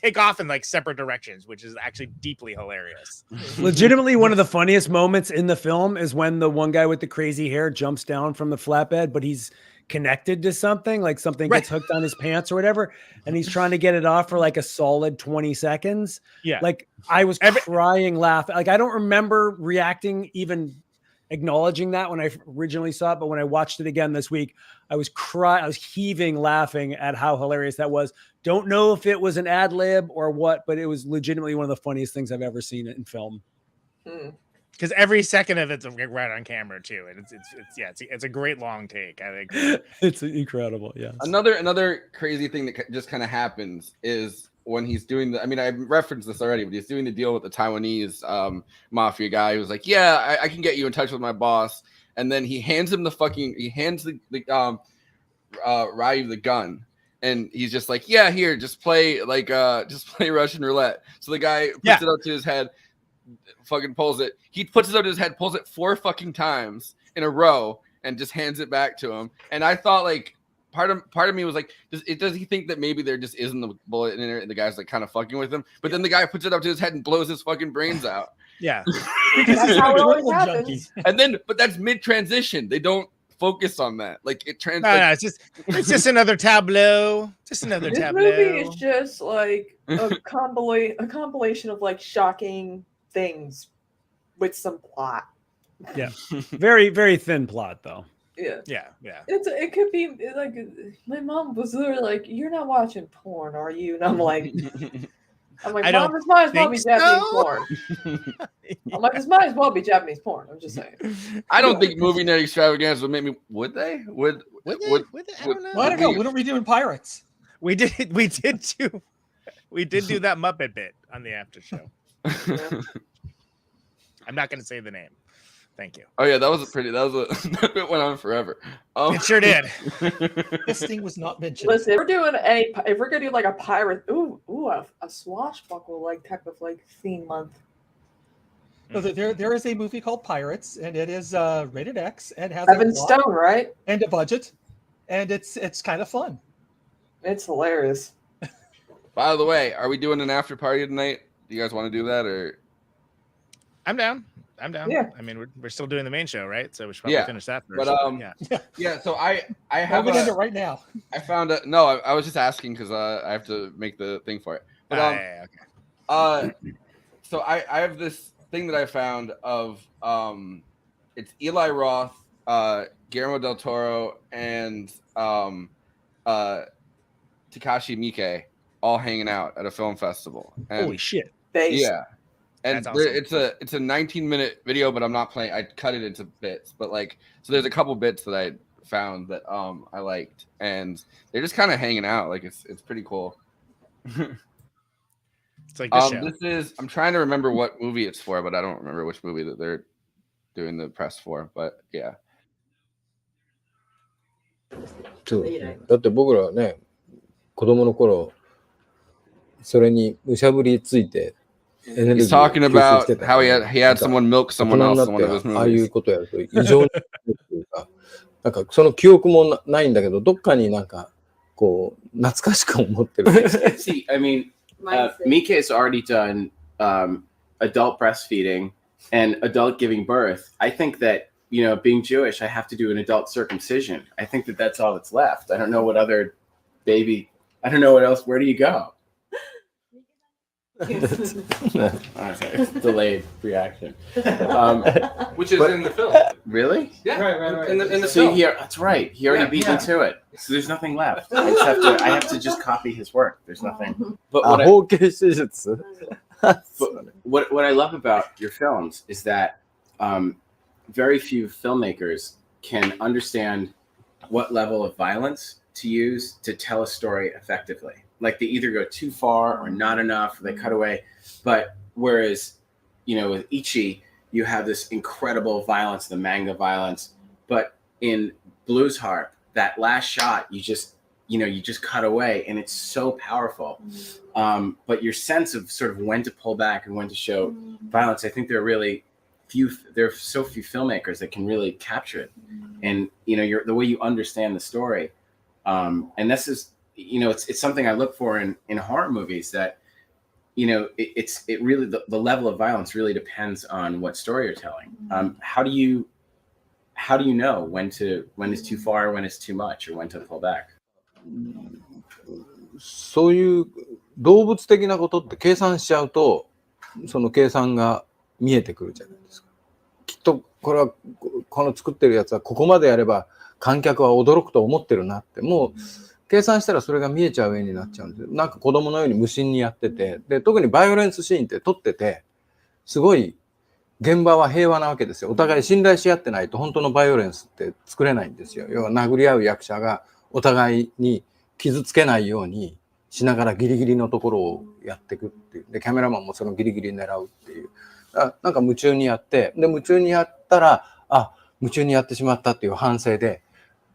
S2: take off in like separate directions, which is actually deeply hilarious.
S4: Legitimately, one of the funniest moments in the film is when the one guy with the crazy hair jumps down from the flatbed, but he's connected to something, like something gets hooked on his pants or whatever, and he's trying to get it off for like a solid 20 seconds.
S2: Yeah.
S4: Like I was crying, laughing. Like I don't remember reacting, even acknowledging that when I originally saw it, but when I watched it again this week, I was heaving laughing at how hilarious that was. Don't know if it was an ad lib or what, but it was legitimately one of the funniest things I've ever seen in film.
S2: because every second of it's right on camera too, and it's a great long take. I think
S4: It's incredible. Yeah.
S3: Another crazy thing that just kind of happens is when he's doing the. I mean, I referenced this already, but he's doing the deal with the Taiwanese mafia guy. He was like, "Yeah, I can get you in touch with my boss," and then he hands him the Ryu the gun. And he's just like, yeah, here, just play Russian roulette. So the guy puts it up to his head, fucking pulls it. He puts it up to his head, pulls it 4 fucking times in a row, and just hands it back to him. And I thought, like, part of me was like, does he think that maybe there just isn't the bullet in there and the guy's like kind of fucking with him? But then the guy puts it up to his head and blows his fucking brains out.
S2: Yeah.
S6: That's how it always happens.
S3: But that's mid transition. They don't focus on that. Like it
S2: no, it's just another tableau. Just another
S6: this
S2: tableau.
S6: Movie is just like a compilation of like shocking things with some plot.
S4: Yeah. Very, very thin plot though.
S6: Yeah. It could be like my mom was literally like, "You're not watching porn, are you?" And I'm like, Mom, this might as well be Japanese porn. I'm like, this might as well be Japanese porn. I'm just saying.
S3: I don't think movie night extravaganza would make me. Would they? Would they?
S2: I don't know.
S5: Well, I don't know. When are we doing pirates?
S2: We did do that Muppet bit on the after show.
S6: Yeah.
S2: I'm not going to say the name. Thank you.
S3: Oh yeah, that bit went on forever.
S2: It sure did.
S5: This thing was not mentioned.
S6: Listen, if we're gonna do like a pirate, a swashbuckle like type of like theme month.
S5: So there is a movie called Pirates, and it is rated X and has
S6: Evan Stone, right?
S5: And a budget, and it's kind of fun.
S6: It's hilarious.
S3: By the way, are we doing an after party tonight? Do you guys want to do that or?
S2: I'm down.
S6: Yeah.
S2: I mean, we're still doing the main show, right? So we should probably finish that first.
S3: But yeah. So I have
S5: it right now.
S3: I found it. No, I was just asking because I have to make the thing for it. But
S2: okay.
S3: So I have this thing that I found of it's Eli Roth, Guillermo del Toro, and Takashi Miike all hanging out at a film festival. And,
S4: holy shit!
S3: Yeah. And
S2: awesome.
S3: it's a 19-minute video, but I'm not playing. I cut it into bits, but like, so there's a couple bits that I found that I liked, and they're just kind of hanging out. Like it's pretty cool.
S2: It's like this show.
S3: I'm trying to remember what movie it's for, but I don't remember which movie that they're doing the press for. But yeah.
S8: だって僕らはね、子供の頃それにむしゃぶりついて。
S3: He's talking about how he had someone milk someone else in one of his movies.
S8: ああいうことやると異常になんかその記憶もないんだけど、どっかになんかこう懐かしく思ってる。
S9: See, I mean, Miike has already done adult breastfeeding and adult giving birth. I think that, you know, being Jewish, I have to do an adult circumcision. I think that that's all that's left. I don't know what other baby. I don't know what else. Where do you go? Okay. Delayed reaction.
S3: Which is in the film.
S9: Really?
S3: Yeah.
S9: Right.
S3: In the
S9: So
S3: film.
S9: that's right. He already beat me to it. So there's nothing left. I have to just copy his work. There's nothing. But what I love about your films is that very few filmmakers can understand what level of violence to use to tell a story effectively. Like they either go too far or not enough, or they cut away. But whereas, you know, with Ichi, you have this incredible violence, the manga violence. But in Blues Harp, that last shot, you just cut away, and it's so powerful. But your sense of sort of when to pull back and when to show violence, I think there are so few filmmakers that can really capture it. And, you know, the way you understand the story. And this is, you know, it's something I look for in horror movies, that, you know, it really, the level of violence really depends on what story you're telling. How do you know when it's too far, when it's too much, or when to pull back?
S8: そういう動物的なことって計算しちゃうと、その計算が見えてくるじゃないですか。きっとこれはこの作ってるやつはここまでやれば観客は驚くと思ってるなって、もう計算したらそれが見えちゃう絵になっちゃうんですよ。なんか子供のように無心にやってて、で特にバイオレンスシーンって撮ってて、すごい現場は平和なわけですよ。お互い信頼し合ってないと本当のバイオレンスって作れないんですよ。要は殴り合う役者がお互いに傷つけないようにしながらギリギリのところをやっていくっていう。で、キャメラマンもそのギリギリ狙うっていう。なんか夢中にやって、で、夢中にやったら、夢中にやってしまったっていう反省で、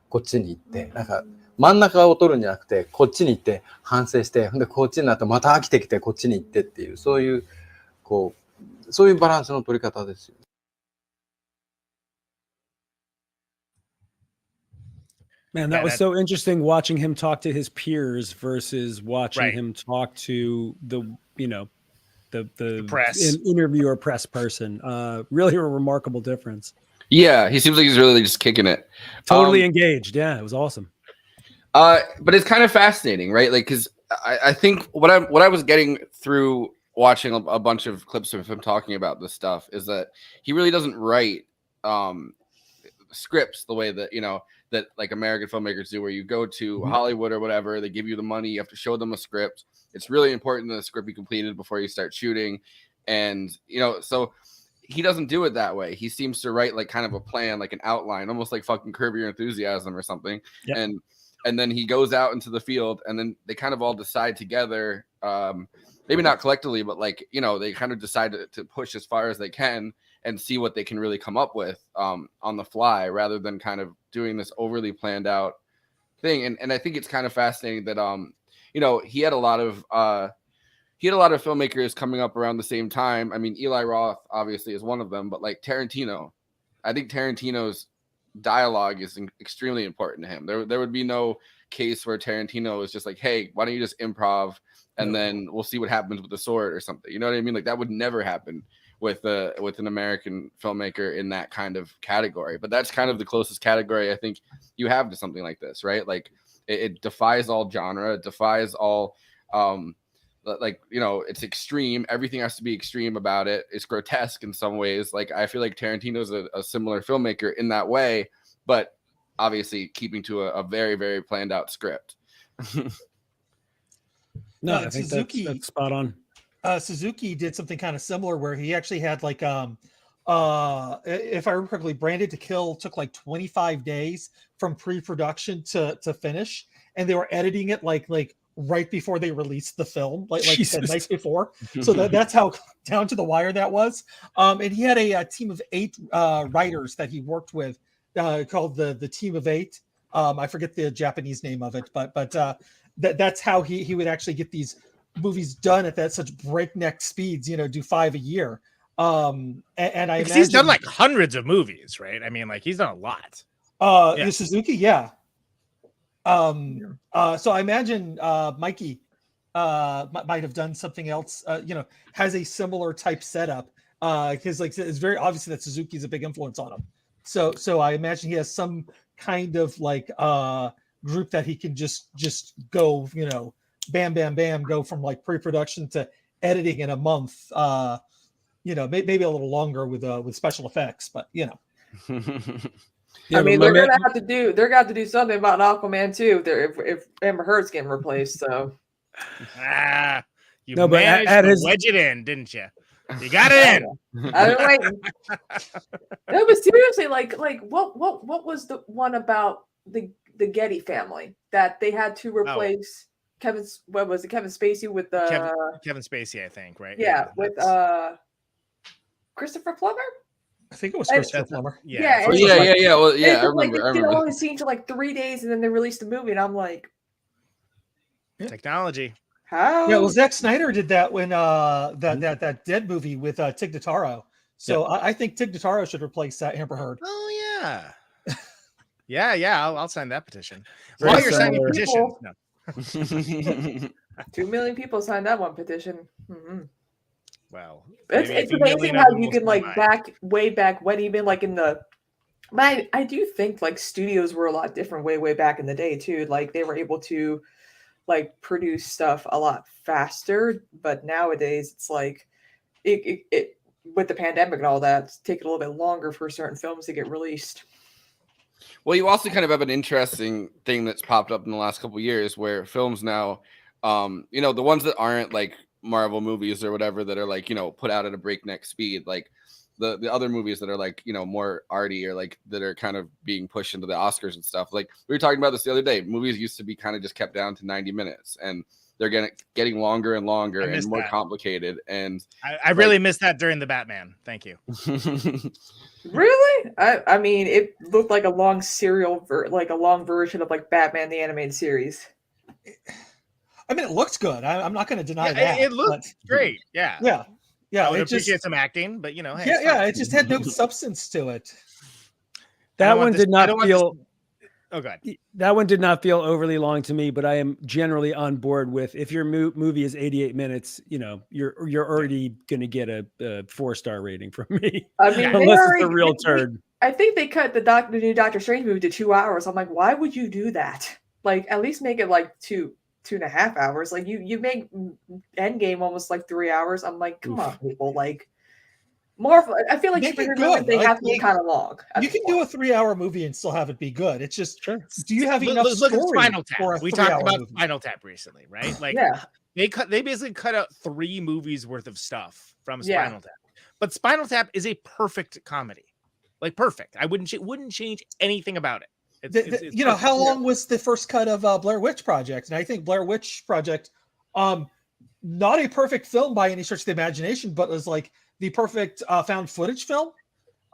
S8: こっちに行って、なんか真ん中を取るんじゃなくて、こっちに行って反省して、で、こっちになってまた飽きてきてこっちに行ってっていう、そういう、そういうバランスの取り方ですよ。
S4: Man, that was so interesting watching him talk to his peers versus watching him talk to the press interviewer press person. Really a remarkable difference.
S3: Yeah, he seems like he's really just kicking it.
S4: Totally engaged. Yeah, it was awesome.
S3: But it's kind of fascinating, right? Like, because I think what I was getting through watching a bunch of clips of him talking about this stuff is that he really doesn't write scripts the way that, that like American filmmakers do, where you go to Hollywood or whatever, they give you the money, you have to show them a script. It's really important that the script be completed before you start shooting. And, so he doesn't do it that way. He seems to write like kind of a plan, like an outline, almost like fucking Curb Your Enthusiasm or something. Yep. And then he goes out into the field and then they kind of all decide together, maybe not collectively, but like, they kind of decide to push as far as they can and see what they can really come up with on the fly, rather than kind of doing this overly planned out thing. And I think it's kind of fascinating that he had a lot of filmmakers coming up around the same time. I mean, Eli Roth obviously is one of them, but like Tarantino, I think Tarantino's dialogue is extremely important to him. There would be no case where Tarantino is just like, hey, why don't you just improv and then we'll see what happens with the sword or something. You know what I mean? Like that would never happen with an American filmmaker in that kind of category. But that's kind of the closest category I think you have to something like this, right? Like it defies all genre, it defies all it's extreme. Everything has to be extreme about it. It's grotesque in some ways. Like I feel like Tarantino's a similar filmmaker in that way, but obviously keeping to a very, very planned out script.
S4: No, I think that's spot on.
S5: Suzuki did something kind of similar where he actually had like if I remember correctly, Branded to Kill took like 25 days from pre-production to finish, and they were editing it like right before they released the film, like the night before. So that's how down to the wire that was. And he had a team of 8 writers that he worked with called the Team of 8. I forget the Japanese name of it, but that's how he would actually get these movies done at such breakneck speeds, do 5 a year. And I imagine
S2: he's done like hundreds of movies, right? I mean, like he's done a lot.
S5: The Suzuki, yeah. So I imagine Miike might have done something else, has a similar type setup, because like it's very obvious that Suzuki is a big influence on him. So I imagine he has some kind of like group that he can just go, bam, bam, bam, go from like pre-production to editing in a month. Maybe a little longer with special effects, but
S6: Yeah, I mean, they're gonna have to do something about Aquaman too. If Amber Heard's getting replaced, so
S2: you managed to wedge it in, didn't you? You got it in.
S6: I've been waiting. No, but seriously, like what was the one about the Getty family that they had to replace Kevin Spacey with
S2: Kevin Spacey, I think, right?
S6: Yeah, with Christopher Plummer.
S5: I think it was Christopher Plummer.
S6: Yeah.
S3: Well, yeah, I remember.
S6: Like, they did all the scenes for like 3 days, and then they released the movie, and I'm like,
S2: technology.
S6: How?
S5: Yeah, well, Zack Snyder did that when that Dead movie with Tig Notaro. So I think Tig Notaro should replace Amber Heard.
S2: Oh yeah. Yeah. I'll sign that petition. While you're signing petitions,
S6: 2 million people signed that one petition. Mm-hmm.
S2: Well,
S6: it's amazing how you can like way back when, even like in the. But I do think like studios were a lot different way back in the day too. Like they were able to like produce stuff a lot faster, but nowadays it's like it with the pandemic and all that, it's taking a little bit longer for certain films to get released.
S3: Well, you also kind of have an interesting thing that's popped up in the last couple of years where films now, the ones that aren't like Marvel movies or whatever that are like, put out at a breakneck speed, like the other movies that are like, you know, more arty or like that are kind of being pushed into the Oscars and stuff. Like we were talking about this the other day. Movies used to be kind of just kept down to 90 minutes, and they're getting longer and longer and more complicated. And
S2: I really missed that during the Batman. Thank you.
S6: Really? I mean, it looked like a long like a long version of like Batman the Animated Series.
S5: I mean, it looks good. I'm not going to deny that.
S2: It looked great. Yeah.
S5: Yeah.
S2: I would
S5: it
S2: appreciate
S5: just,
S2: some acting, but you know, hey,
S5: it just had no substance to it.
S4: That one did not feel.
S2: Oh, God.
S4: That one did not feel overly long to me, but I am generally on board with if your movie is 88 minutes, you know, you're already going to get a 4-star rating from me.
S6: I mean,
S4: unless it's a real turd.
S6: I think they cut the new Doctor Strange movie to 2 hours. I'm like, why would you do that? Like, at least make it like 2.5 hours. Like you make Endgame almost like 3 hours. I'm like, come on, people. Like more. I feel like superhero movies, they have to be kind of long.
S5: You can do a 3-hour movie and still have it be good. It's just, do you have enough
S2: look at
S5: story
S2: Spinal Tap.
S5: for a
S2: We talked about
S5: movie?
S2: Spinal Tap recently, right? Like they basically cut out 3 movies worth of stuff from Spinal Tap. But Spinal Tap is a perfect comedy. Like perfect. I wouldn't change anything about it. It's
S5: you know, how long was the first cut of Blair Witch Project? And I think Blair Witch Project, not a perfect film by any stretch of the imagination, but was like the perfect found footage film.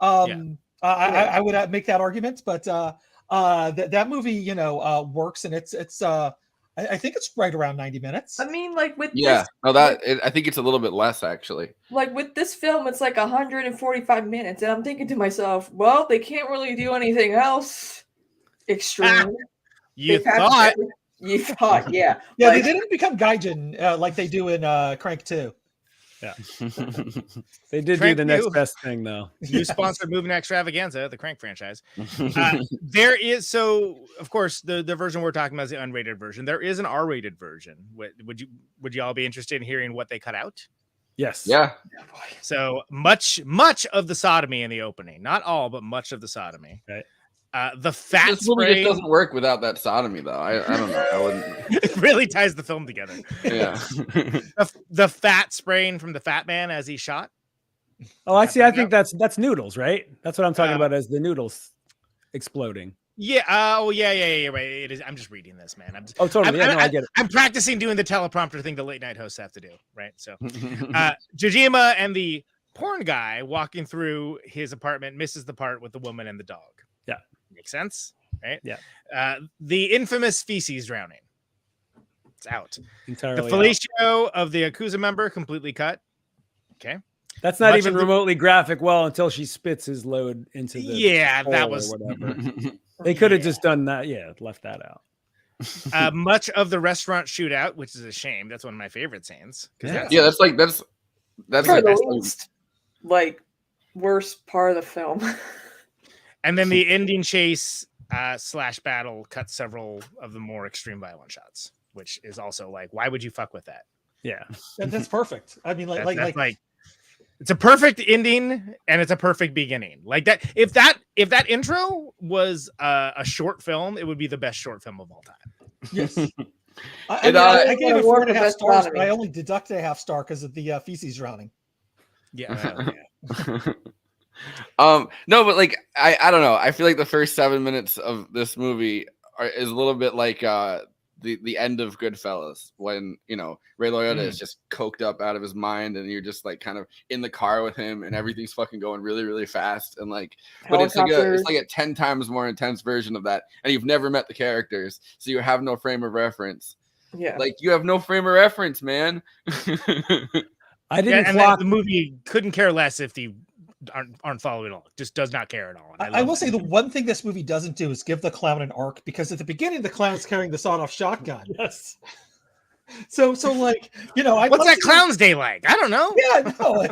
S5: I would make that argument, but that movie, you know, works, and it's I think it's right around 90 minutes.
S6: I mean, like with
S3: I think it's a little bit less actually.
S6: Like with this film, it's like 145 minutes, and I'm thinking to myself, well, they can't really do anything else extreme.
S2: You thought,
S6: yeah.
S5: Yeah,
S6: like,
S5: they didn't become gaijin like they do in Crank 2.
S4: Yeah, they did
S2: Crank
S4: do the next
S2: 2.
S4: best thing though.
S2: New sponsored movie extravaganza, the Crank franchise. There is, so of course the version we're talking about is the unrated version. There is an R-rated version. Would you all be interested in hearing what they cut out?
S4: Yes.
S3: Yeah.
S2: So much of the sodomy in the opening, not all, but much of the sodomy.
S4: Right.
S2: The fat
S3: This movie
S2: spray
S3: just doesn't work without that sodomy, though. I don't know. I wouldn't.
S2: It really ties the film together.
S3: Yeah.
S2: the fat spraying from the Fat Man as he shot.
S4: Oh, I see. I think that's noodles, right? That's what I'm talking about as the noodles exploding.
S2: Yeah. Oh, yeah. Right. It is. I'm just reading this, man.
S4: Totally. I get it.
S2: I'm practicing doing the teleprompter thing the late night hosts have to do. Right. So, Jojima and the porn guy walking through his apartment misses the part with the woman and the dog.
S4: Yeah.
S2: Makes sense, right?
S4: Yeah.
S2: The infamous feces drowning. It's out.
S4: Entirely.
S2: The fellatio of the Yakuza member completely cut. Okay.
S4: That's not even remotely graphic. Well, until she spits his load into the
S2: that was
S4: whatever. They could have just done that. Yeah, left that out.
S2: Much of the restaurant shootout, which is a shame. That's one of my favorite scenes.
S3: That's the
S6: least, like worst part of the film.
S2: And then the ending chase / battle cuts several of the more extreme violent shots, which is also like, why would you fuck with that?
S4: Yeah,
S5: that's perfect. I mean, like
S2: it's a perfect ending and it's a perfect beginning. Like that, if that intro was a short film, it would be the best short film of all time.
S5: Yes. I gave it 4.5 stars, but I only deducted a half star because of the feces drowning.
S2: Yeah.
S3: No, but like I don't know. I feel like the first 7 minutes of this movie is a little bit like the end of Goodfellas, when you know Ray Liotta is just coked up out of his mind, and you're just like kind of in the car with him, and everything's fucking going really, really fast, and like, but it's like a 10 times more intense version of that, and you've never met the characters, so you have no frame of reference.
S6: Yeah,
S3: like you have no frame of reference, man.
S4: I didn't
S2: clock the movie. Couldn't care less if the aren't following at all. Just does not care at all.
S5: I will say the one thing this movie doesn't do is give the clown an arc, because at the beginning the clown's carrying the sawed-off shotgun.
S4: Yes.
S5: So like, you know,
S2: what's that clown's day like? I don't know.
S5: Yeah, no.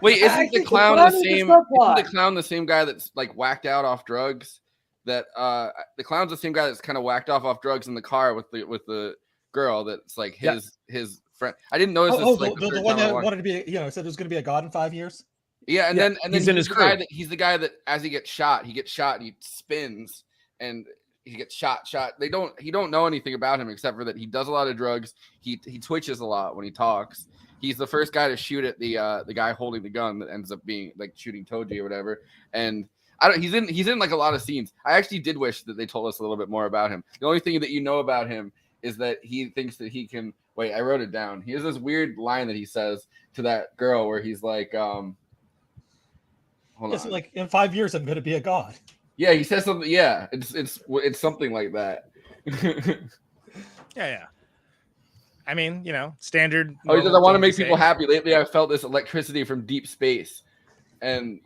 S3: Wait, isn't the clown the same? Isn't the clown the same guy that's like whacked out off drugs? That the clown's the same guy that's kind of whacked off drugs in the car with the girl that's like his friend. I didn't notice this. Like,
S5: the one that wanted to be, you know, said it was going to be a god in 5 years.
S3: Yeah, and then
S4: he's in his crew.
S3: He's the guy that as he gets shot, and he spins, and he gets shot. He don't know anything about him except for that he does a lot of drugs. He twitches a lot when he talks. He's the first guy to shoot at the guy holding the gun that ends up being like shooting Toji or whatever. And he's in like a lot of scenes. I actually did wish that they told us a little bit more about him. The only thing that you know about him is that he thinks that he can wait. I wrote it down. He has this weird line that he says to that girl where he's like, hold on.
S5: Like in 5 years, I'm going to be a god.
S3: Yeah, he says something. Yeah, it's something like that.
S2: Yeah. I mean, standard.
S3: Oh, he says, I want to make people happy. Lately, I've felt this electricity from deep space. And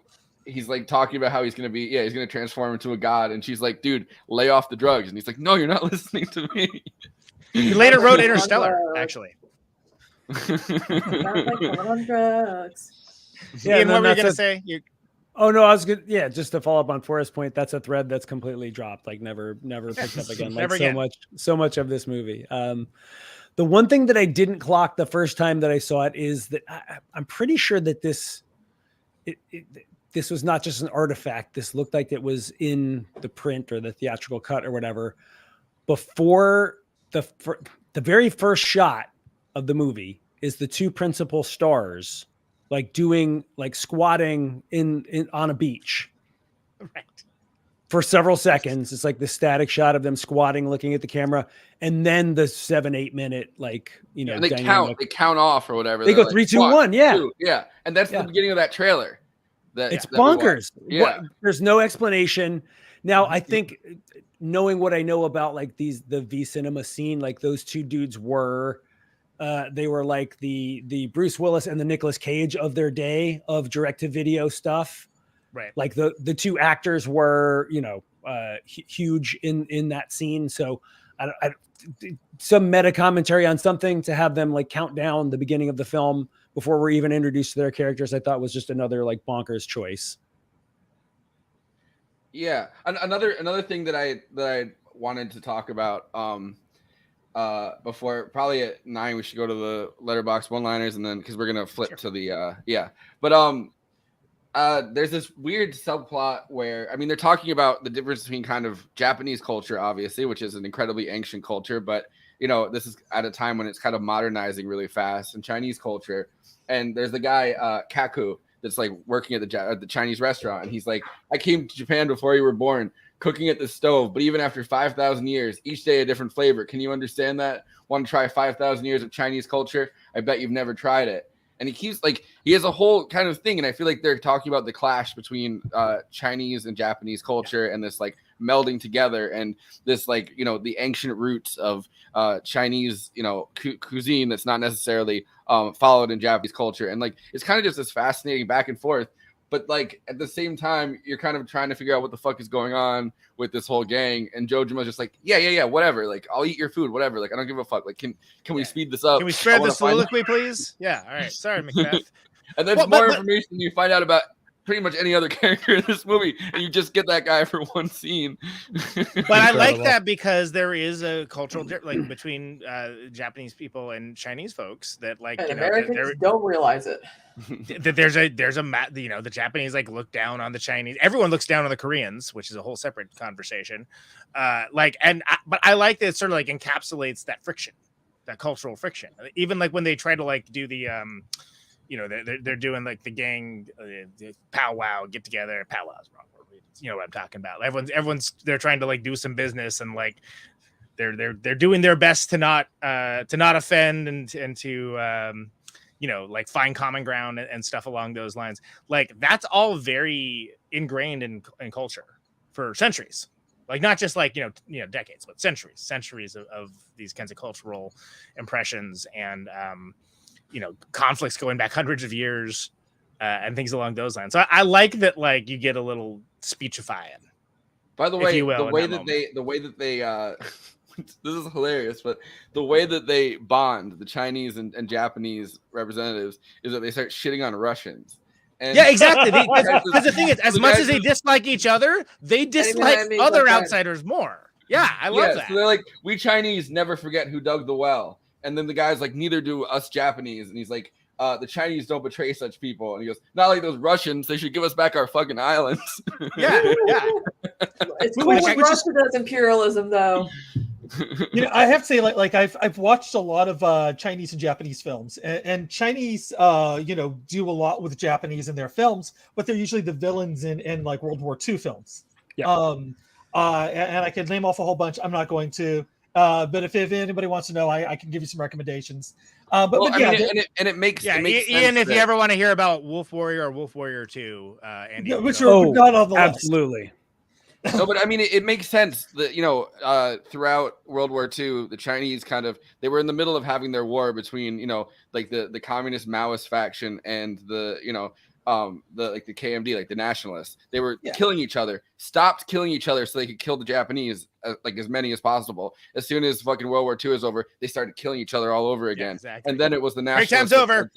S3: he's like talking about how he's going to transform into a god. And she's like, dude, lay off the drugs. And he's like, no, you're not listening to me.
S2: He later wrote Interstellar, actually.
S6: Sounds like on drugs.
S2: Yeah, Ian, what were you going to say?
S4: Oh no, I was good. Yeah, just to follow up on Forrest's point, that's a thread that's completely dropped. Like never picked up again. Like so much of this movie. The one thing that I didn't clock the first time that I saw it is that I'm pretty sure that this was not just an artifact. This looked like it was in the print or the theatrical cut or whatever. Before the very first shot of the movie is the two principal stars squatting in on a beach.
S2: Right.
S4: For several seconds. It's like the static shot of them squatting, looking at the camera, and then the 7-8 minute,
S3: and they count off or whatever.
S4: They go 3, 2, 1. Yeah.
S3: 2, yeah. And that's the beginning of that trailer.
S4: It's bonkers. Yeah. There's no explanation. Now, I think knowing what I know about the V cinema scene, those two dudes were, they were like the Bruce Willis and the Nicolas Cage of their day of direct-to-video stuff.
S2: Right.
S4: Like the two actors were, huge in that scene. So some meta commentary on something to have them count down the beginning of the film before we're even introduced to their characters, I thought was just another bonkers choice.
S3: Yeah. Another thing that I wanted to talk about, before probably at 9 we should go to the letterbox one-liners, and then because we're gonna flip to the there's this weird subplot where they're talking about the difference between kind of Japanese culture, obviously, which is an incredibly ancient culture, but this is at a time when it's kind of modernizing really fast, and Chinese culture. And there's the guy Kaku that's working at the Chinese restaurant, and he's like, I came to Japan before you were born, cooking at the stove, but even after 5,000 years, each day a different flavor. Can you understand that? Want to try 5,000 years of Chinese culture? I bet you've never tried it. And he keeps he has a whole kind of thing. And I feel like they're talking about the clash between Chinese and Japanese culture and this melding together and this the ancient roots of Chinese, cuisine that's not necessarily followed in Japanese culture. And it's kind of just this fascinating back and forth. But at the same time, you're kind of trying to figure out what the fuck is going on with this whole gang. And Jojima's just yeah, whatever. I'll eat your food, whatever. I don't give a fuck. Can we speed this up?
S2: Can we spare the soliloquy, please? Yeah. All right. Sorry, Macbeth.
S3: And there's more information you find out about pretty much any other character in this movie, and you just get that guy for one scene.
S2: But I like that because there is a cultural between Japanese people and Chinese folks that
S6: Americans don't realize it.
S2: That there's a the Japanese look down on the Chinese. Everyone looks down on the Koreans, which is a whole separate conversation. But I like that it sort of encapsulates that friction, that cultural friction. Even when they try to do the they're doing the gang powwow get together. Powwow's wrong word. You know what I'm talking about. Everyone's they're trying to do some business, and they're doing their best to not offend and to find common ground and stuff along those lines. That's all very ingrained in culture for centuries. Not just decades, but centuries of these kinds of cultural impressions and conflicts going back hundreds of years and things along those lines. So I like that you get a little speechifying.
S3: By the way, the way that they this is hilarious, but the way that they bond, the Chinese and Japanese representatives, is that they start shitting on Russians. And
S2: yeah, exactly. Because the thing is, as much as they dislike each other, they dislike other outsiders more. Yeah, I love that.
S3: So they're we Chinese never forget who dug the well. And then the guy's neither do us Japanese. And he's the Chinese don't betray such people. And he goes, not like those Russians. They should give us back our fucking islands.
S2: Yeah.
S6: It's cool when Russia does imperialism, though.
S5: You know, I have to say, like I've watched a lot of Chinese and Japanese films, and Chinese, you know, do a lot with Japanese in their films, but they're usually the villains in like World War II films.
S4: Yeah.
S5: And I could name off a whole bunch. I'm not going to. But if anybody wants to know, I can give you some recommendations. But yeah,
S3: it makes
S2: Ian,
S3: sense
S2: if you ever want to hear about Wolf Warrior or Wolf Warrior 2, Andy,
S5: which are not on the list.
S4: Absolutely.
S3: No, but I mean, it makes sense that, you know, throughout World War II, the Chinese they were in the middle of having their war between, you know, like the communist Maoist faction and the, you know, the KMD, like the nationalists. They were killing each other, stopped killing each other so they could kill the Japanese, like as many as possible. As soon as fucking World War II is over, they started killing each other all over again. Yeah, exactly. And then it was the nationalists.
S2: Great time's over.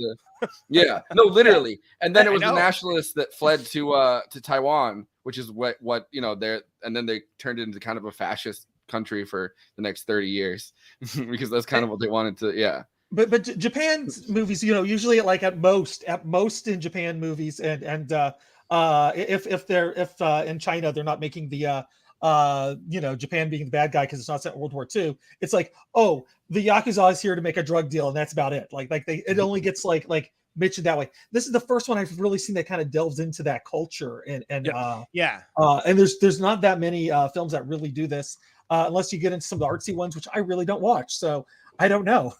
S3: Yeah, no, literally. And then it was the nationalists that fled to Taiwan, which is what you know, and then they turned it into kind of a fascist country for the next 30 years because that's kind of what they wanted to. Yeah.
S5: But Japan's movies, you know, usually at most in Japan movies, and if in China they're not making the you know, Japan being the bad guy because it's not set in World War II, it's like, oh, the Yakuza is here to make a drug deal and that's about it. It only gets like mentioned that way. This is the first one I've really seen that kind of delves into that culture and and there's not that many films that really do this unless you get into some of the artsy ones, which I really don't watch, so I don't know.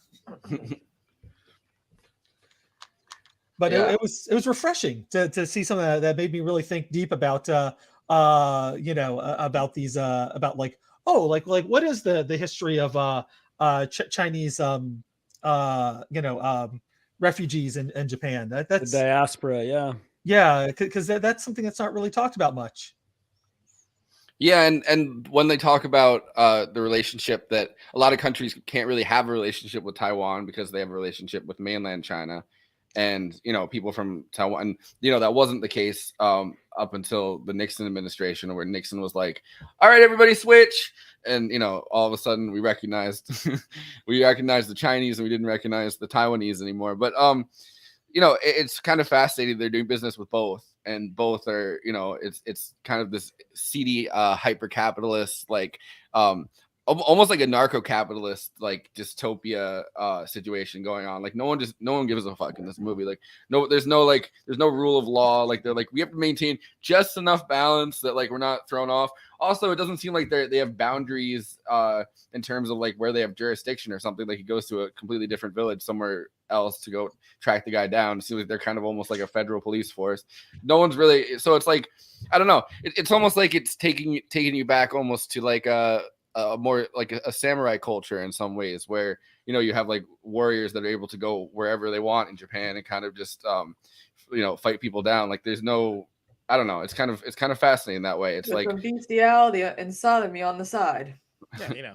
S5: But it was refreshing to see something that made me really think deep about you know, about these about like what is the history of Chinese you know, refugees in Japan. That's
S4: the diaspora.
S5: Because that's something that's not really talked about much.
S3: Yeah, and when they talk about the relationship that a lot of countries can't really have a relationship with Taiwan because they have a relationship with mainland China, and you know, people from Taiwan, you know, that wasn't the case up until the Nixon administration, where Nixon was like, "All right, everybody, switch," and you know, all of a sudden we recognized the Chinese and we didn't recognize the Taiwanese anymore. But you know, it's kind of fascinating. They're doing business with both. And both are, you know, it's kind of this seedy, hyper capitalist, like almost like a narco capitalist, like dystopia situation going on. Like no one gives a fuck in this movie. Like there's no rule of law. Like they're like, we have to maintain just enough balance that like we're not thrown off. Also, it doesn't seem like they have boundaries in terms of like where they have jurisdiction or something. Like he goes to a completely different village somewhere else to go track the guy down. It seems like they're kind of almost like a federal police force. No one's really, so it's like, I don't know. It's almost like it's taking you back almost to like a more like a samurai culture in some ways, where you know you have like warriors that are able to go wherever they want in Japan and kind of just you know, fight people down. Like there's no, I don't know. It's kind of fascinating that way. It's like
S6: from bestiality and sodomy on the side.
S2: Yeah, you know.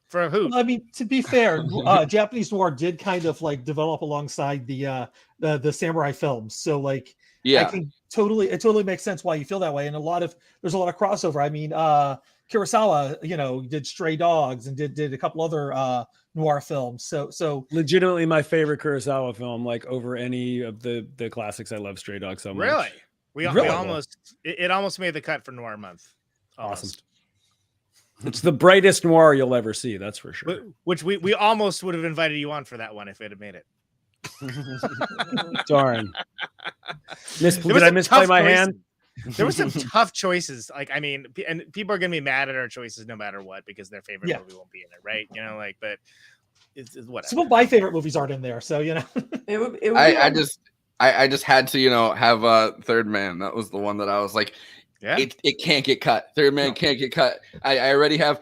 S2: For who?
S5: Well, I mean, to be fair, Japanese noir did kind of like develop alongside the samurai films. So like,
S3: yeah,
S5: it totally makes sense why you feel that way. And there's a lot of crossover. I mean, Kurosawa, you know, did Stray Dogs and did a couple other noir films. So
S4: legitimately my favorite Kurosawa film, like over any of the classics. I love Stray Dogs so much.
S2: Really? We almost made the cut for Noir Month. Almost.
S4: Awesome. It's the brightest noir you'll ever see, that's for sure.
S2: Which we almost would have invited you on for that one if it had made it.
S4: Darn. Did I misplay my hand?
S2: There were some tough choices. Like, I mean, and people are gonna be mad at our choices no matter what because their favorite movie won't be in it, right? You know, like, but it's whatever.
S5: Some of my favorite movies aren't in there, so you know.
S3: I just had to, you know, have Third Man. That was the one that I was like, yeah, it can't get cut. Third Man can't get cut. I already have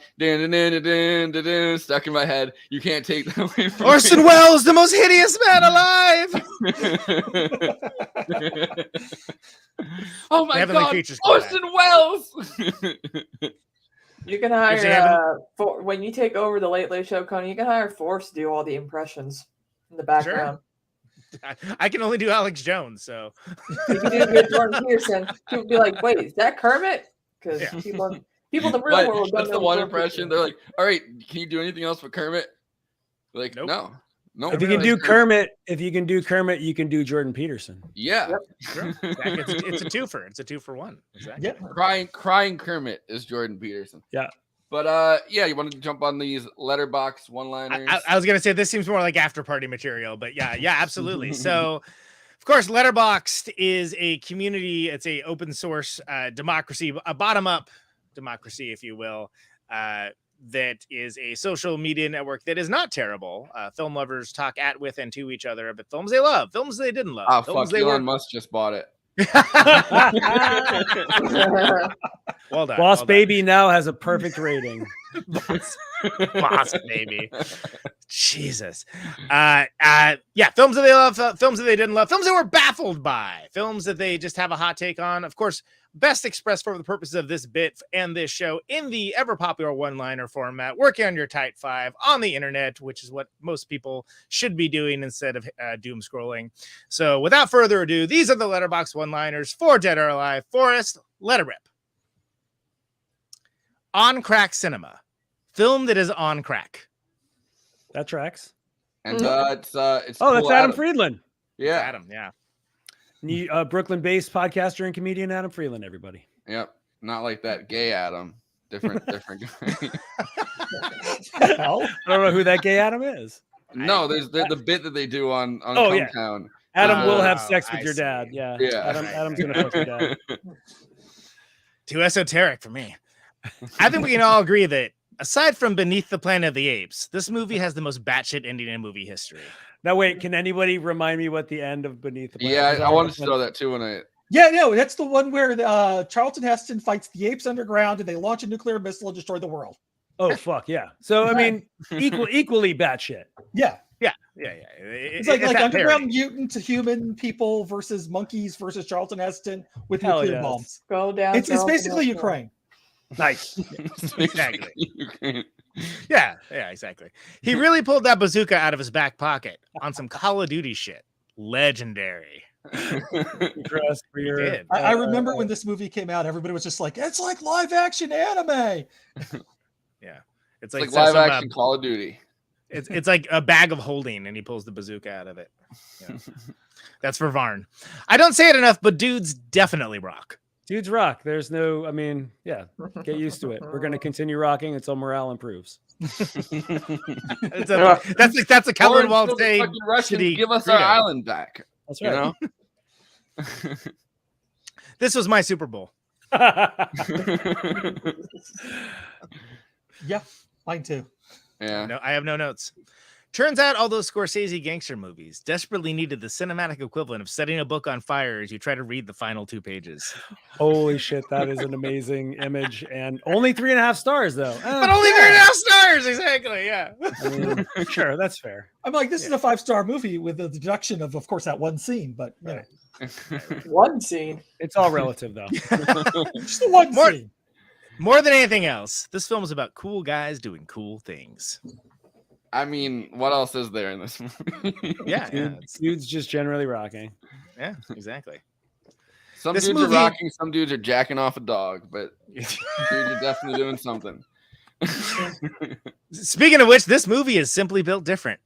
S3: stuck in my head. You can't take that away from
S2: Orson Welles, the most hideous man alive.
S3: Oh my God, Orson Welles.
S6: You can hire when you take over the Late Late Show, Conan. You can hire Forrest to do all the impressions in the background.
S2: Sure. I can only do Alex Jones, so
S6: you can do Jordan Peterson. People be like, "Wait, is that Kermit?" Because people in the real world don't
S3: that's
S6: know
S3: the one impression. They're like, "All right, can you do anything else for Kermit?" Like,
S2: nope.
S3: No. No,
S4: If you can do Kermit, you can do Jordan Peterson.
S3: Yeah.
S2: Sure. It's a twofer. It's a 2-for-1. Exactly.
S5: Yeah.
S3: Crying Kermit is Jordan Peterson.
S4: Yeah.
S3: But yeah, you want to jump on these letterbox one-liners?
S2: I was gonna say this seems more like after party material, but yeah, absolutely. So, of course, Letterboxd is a community. It's a open source democracy, a bottom up democracy, if you will. That is a social media network that is not terrible. Film lovers talk at, with, and to each other about films they love, films they didn't love.
S3: Oh,
S2: films
S3: fuck, Elon Musk just bought it.
S2: Well done.
S4: Boss
S2: well
S4: Baby now has a perfect rating.
S2: Boss Baby. Jesus. Yeah, films that they love, films that they didn't love, films that were baffled by, films that they just have a hot take on. Of course, best expressed for the purposes of this bit and this show in the ever popular one-liner format, working on your tight 5 on the internet, which is what most people should be doing instead of doom scrolling. So without further ado, these are the Letterboxd one-liners for Dead or Alive. Forrest, let it rip. On Crack Cinema. Film that is on crack.
S4: That tracks.
S3: And it's
S4: that's
S3: cool
S4: Adam Friedland.
S3: Yeah.
S2: Adam, yeah.
S4: Brooklyn-based podcaster and comedian Adam Friedland, everybody.
S3: Yep. Not like that gay Adam. Different guy.
S4: I don't know who that gay Adam is.
S3: No, there's the bit that they do on
S4: yeah.
S3: Town.
S4: Adam will have sex with
S2: I
S4: your
S2: see.
S4: dad. Yeah.
S3: Yeah.
S4: Adam's gonna fuck your dad.
S2: Too esoteric for me. I think we can all agree that aside from Beneath the Planet of the Apes, this movie has the most batshit ending in movie history.
S4: Now wait, can anybody remind me what the end of Beneath the Planet?
S3: Yeah, I wanted to know that too when I.
S5: Yeah, no, that's the one where Charlton Heston fights the apes underground and they launch a nuclear missile and destroy the world.
S4: Oh fuck yeah! So I mean, equally batshit.
S5: Yeah.
S2: It's
S5: Like underground
S2: parody.
S5: mutant to human people versus monkeys versus Charlton Heston with
S4: Hell
S5: nuclear
S4: yes.
S5: bombs.
S6: Go down.
S5: It's basically Ukraine.
S4: Nice.
S2: Exactly. Yeah, exactly. He really pulled that bazooka out of his back pocket on some Call of Duty shit. Legendary.
S4: Dress for your,
S2: Did.
S5: I remember when this movie came out, everybody was just like, it's like live action anime.
S2: Yeah.
S3: It's like live action Call of Duty.
S2: It's like a bag of holding, and he pulls the bazooka out of it. Yeah. That's for Varn. I don't say it enough, but dudes definitely rock.
S4: Dudes rock. There's no, I mean, yeah, get used to it. We're going to continue rocking until morale improves.
S2: That's a Kowloon Walt say.
S3: Russian, give us our island back.
S4: That's right.
S3: You know?
S2: This was my Super Bowl.
S5: Yeah, mine too.
S3: Yeah.
S2: No, I have no notes. Turns out all those Scorsese gangster movies desperately needed the cinematic equivalent of setting a book on fire as you try to read the final 2 pages.
S4: Holy shit, that is an amazing image, and only 3.5 stars though.
S2: But only 3.5 stars, exactly. Yeah.
S4: I mean, sure, that's fair.
S5: I'm like, this is a 5-star movie with the deduction of course, that one scene, but you know.
S6: One scene.
S4: It's all relative though.
S5: Just the one scene.
S2: More than anything else, this film is about cool guys doing cool things.
S3: I mean, what else is there in this movie?
S2: Yeah,
S4: dudes just generally rocking.
S2: Yeah, exactly.
S3: Some
S2: This
S3: dudes
S2: movie-
S3: are rocking, some dudes are jacking off a dog, but dudes are definitely doing something.
S2: Speaking of which, this movie is simply built different.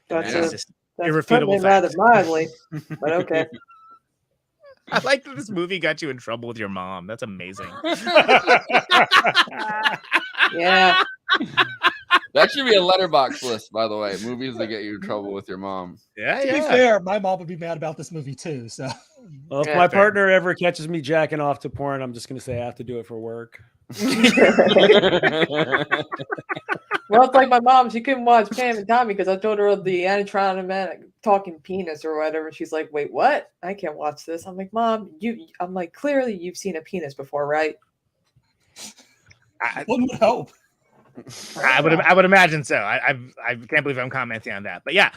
S6: That's
S2: just
S6: that's
S2: irrefutable
S6: putting it rather
S2: fact.
S6: mildly, but okay.
S2: I like that this movie got you in trouble with your mom. That's amazing.
S6: Yeah.
S3: That should be a letterbox list, by the way. Movies that get you in trouble with your mom.
S2: Yeah,
S5: To be fair, my mom would be mad about this movie too. So,
S4: Well, if
S6: Yeah,
S4: my
S2: fair.
S4: partner ever catches me jacking off to porn, I'm just going to say I have to do it for work.
S6: Well, it's like my mom. She couldn't watch Pam and Tommy because I told her the animatronic talking penis or whatever. She's like, "Wait, what? I can't watch this." I'm like, "Mom, I'm like, clearly you've seen a penis before, right?"
S5: one would hope.
S2: I would imagine so. I can't believe I'm commenting on that. But yeah,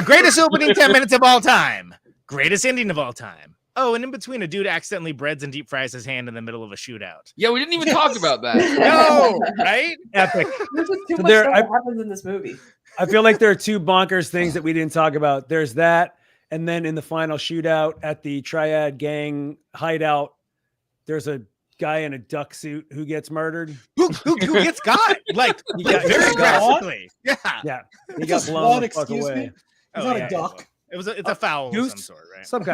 S2: greatest opening 10 minutes of all time. Greatest ending of all time. Oh, and in between, a dude accidentally breads and deep fries his hand in the middle of a shootout.
S3: Yeah, we didn't even talk about that.
S2: No, right?
S4: Epic.
S6: There's just too
S4: So
S6: much
S4: there-
S6: stuff
S4: I-
S6: that happens in this movie.
S4: I feel like there are 2 bonkers things that we didn't talk about. There's that, and then in the final shootout at the Triad Gang hideout, there's a guy in a duck suit who gets murdered.
S2: Who gets got? Like
S4: He got
S2: very
S4: got.
S2: graphically. Yeah.
S4: Yeah, he got
S5: Just
S4: blown
S5: one,
S4: the fuck
S5: excuse
S4: away.
S5: me. He's not
S2: yeah,
S5: a duck.
S2: It's a foul of
S4: Goose?
S2: some sort, right?
S4: Some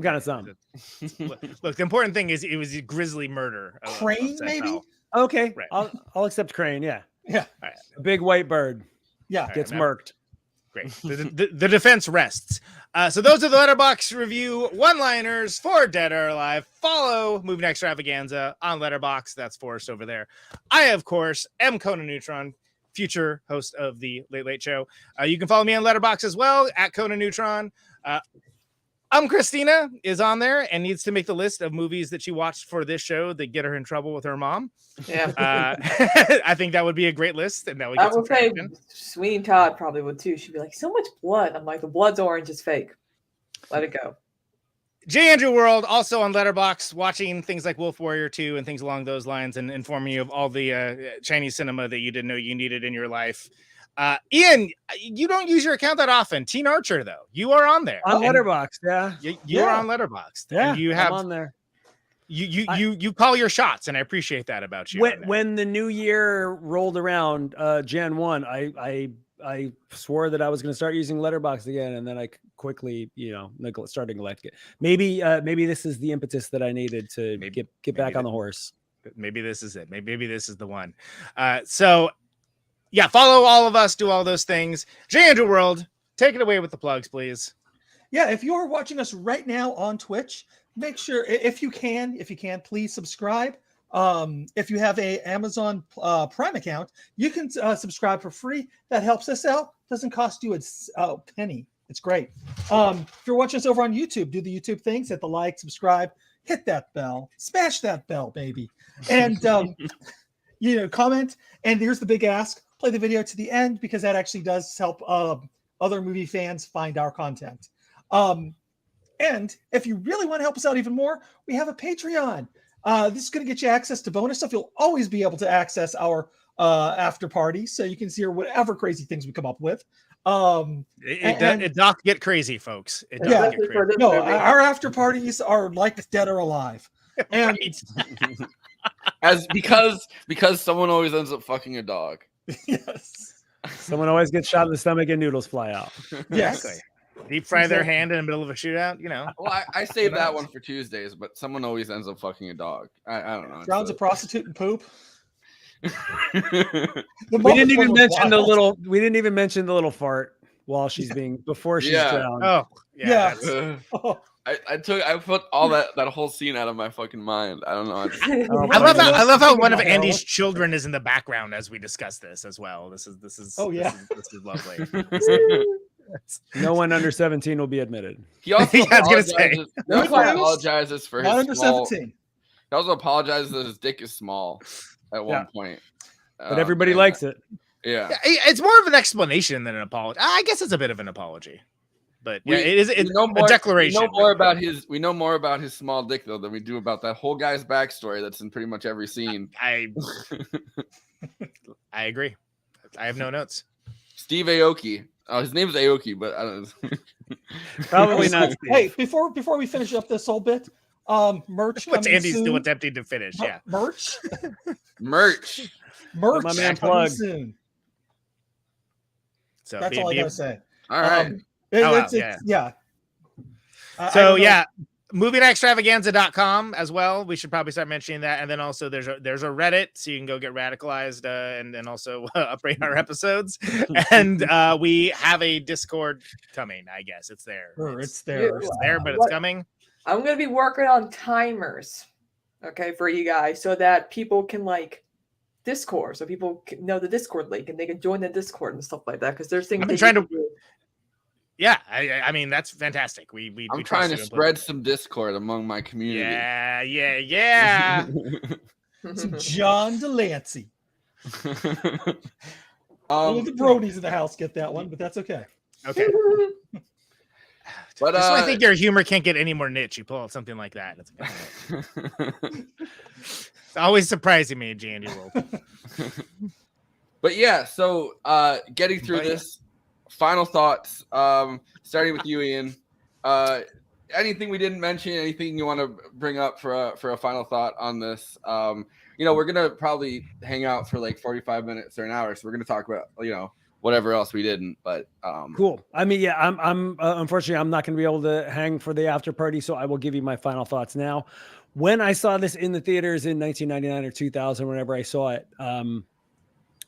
S4: kind of something.
S2: Look, the important thing is it was a grisly murder. of
S5: Crane,
S2: said
S5: maybe?
S2: fowl.
S4: Okay,
S2: Right.
S4: I'll accept Crane. Yeah,
S5: Yeah.
S4: a big white bird
S5: Yeah.
S2: All
S4: gets
S2: right,
S4: murked.
S2: Great. The defense rests. So those are the Letterboxd review one-liners for Dead or Alive. Follow Movie Night Extravaganza on Letterboxd. That's Forrest over there. I, of course, am Conan Neutron, future host of the Late Late Show. You can follow me on Letterboxd as well, at Conan Neutron. Kristina is on there and needs to make the list of movies that she watched for this show that get her in trouble with her mom.
S6: Yeah.
S2: I think that would be a great list, and that would
S6: I
S2: get some
S6: will say
S2: traction.
S6: Sweeney Todd probably would too. She'd be like, so much blood. I'm like, the blood's orange, it's fake. Let it go.
S2: J. Andrew World, also on Letterboxd, watching things like Wolf Warrior 2 and things along those lines, and informing you of all the Chinese cinema that you didn't know you needed in your life. Ian, you don't use your account that often. Teen Archer, though, you are on there
S4: On
S2: And
S4: Letterboxd, yeah.
S2: You are on Letterboxd.
S4: Yeah,
S2: and you have
S4: I'm on there.
S2: you call your shots, and I appreciate that about you.
S4: When the new year rolled around, Jan 1, I swore that I was going to start using Letterboxd again, and then I quickly, started neglecting it. Maybe this is the impetus that I needed to get back on the horse.
S2: Maybe this is it. Maybe this is the one. So, yeah, follow all of us. Do all those things. J. Andrew World, take it away with the plugs, please.
S5: Yeah, if you're watching us right now on Twitch, make sure if you can, please subscribe. If you have a Amazon Prime account, you can subscribe for free. That helps us out. Doesn't cost you a penny. It's great. If you're watching us over on YouTube, do the YouTube things. Hit the like, subscribe, hit that bell, smash that bell, baby, and comment. And here's the big ask: play the video to the end, because that actually does help other movie fans find our content. And if you really want to help us out even more, we have a Patreon. This is going to get you access to bonus stuff. You'll always be able to access our after party, so you can see whatever crazy things we come up with.
S2: It doth get crazy, folks. It doth get crazy.
S5: No, our after parties are like Dead or Alive. And
S3: because someone always ends up fucking a dog.
S5: Yes.
S4: Someone always gets shot in the stomach and noodles fly out.
S5: Yes.
S2: Exactly. Deep fry their hand in the middle of a shootout,
S3: Well, I saved that one for Tuesdays, but someone always ends up fucking a dog. I don't know.
S5: Drowns a prostitute in poop.
S4: We didn't even mention the little fart while she's before she's drowned.
S2: Oh, yeah.
S3: I put all that whole scene out of my fucking mind. I don't know.
S2: I love how one of Andy's children is in the background as we discuss this as well. This is
S5: oh yeah,
S2: this is lovely.
S4: No one under 17 will be admitted.
S3: He also
S5: apologizes
S3: for
S5: not
S3: his
S5: under
S3: small,
S5: 17.
S3: He also apologizes that his dick is small at one point.
S4: But everybody likes it.
S3: Yeah.
S2: It's more of an explanation than an apology. I guess it's a bit of an apology. But yeah, it's a declaration.
S3: We know more about his small dick though than we do about that whole guy's backstory that's in pretty much every scene.
S2: I agree. I have no notes.
S3: Steve Aoki. Oh, his name is Aoki, but I don't know.
S4: Probably not. Steve.
S5: Hey, before we finish up this whole bit, merch.
S2: What's Andy's still attempting to finish? Yeah,
S5: merch.
S3: merch.
S4: My man
S5: coming soon.
S2: So
S5: that's all I gotta say.
S3: All right.
S5: Yeah.
S2: So MovieNightExtravaganza.com as well. We should probably start mentioning that. And then also there's a Reddit, so you can go get radicalized and also upgrade our episodes. And we have a Discord coming, I guess. It's there.
S5: It's there,
S2: but it's coming.
S6: I'm going to be working on timers, okay, for you guys, so that people can Discord, so people can know the Discord link and they can join the Discord and stuff like that, because there's things
S2: I'm trying to do. Yeah, I mean that's fantastic. I'm
S3: trying to spread some Discord among my community.
S2: Yeah.
S5: Some John Delancey. All the Brodies in the house get that one, but that's okay.
S2: Okay. But I think your humor can't get any more niche. You pull out something like that. It's always surprising me, Jandy World.
S3: But yeah, so getting through this. Final thoughts, starting with you, Ian. anything we didn't mention? Anything you want to bring up for a final thought on this? We're gonna probably hang out for like 45 minutes or an hour, so we're gonna talk about whatever else we didn't. But
S4: cool. I mean, yeah, I'm unfortunately I'm not gonna be able to hang for the after party, so I will give you my final thoughts now. When I saw this in the theaters in 1999 or 2000, whenever I saw it,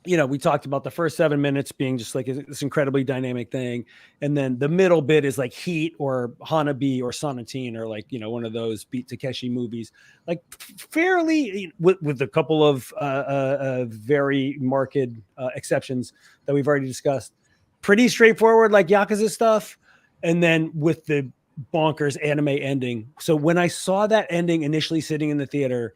S4: we talked about the first 7 minutes being just like this incredibly dynamic thing. And then the middle bit is like Heat or Hanabi or Sonatine or like, one of those Beat Takeshi movies, like fairly with a couple of very marked exceptions that we've already discussed. Pretty straightforward, like Yakuza stuff. And then with the bonkers anime ending. So when I saw that ending initially sitting in the theater,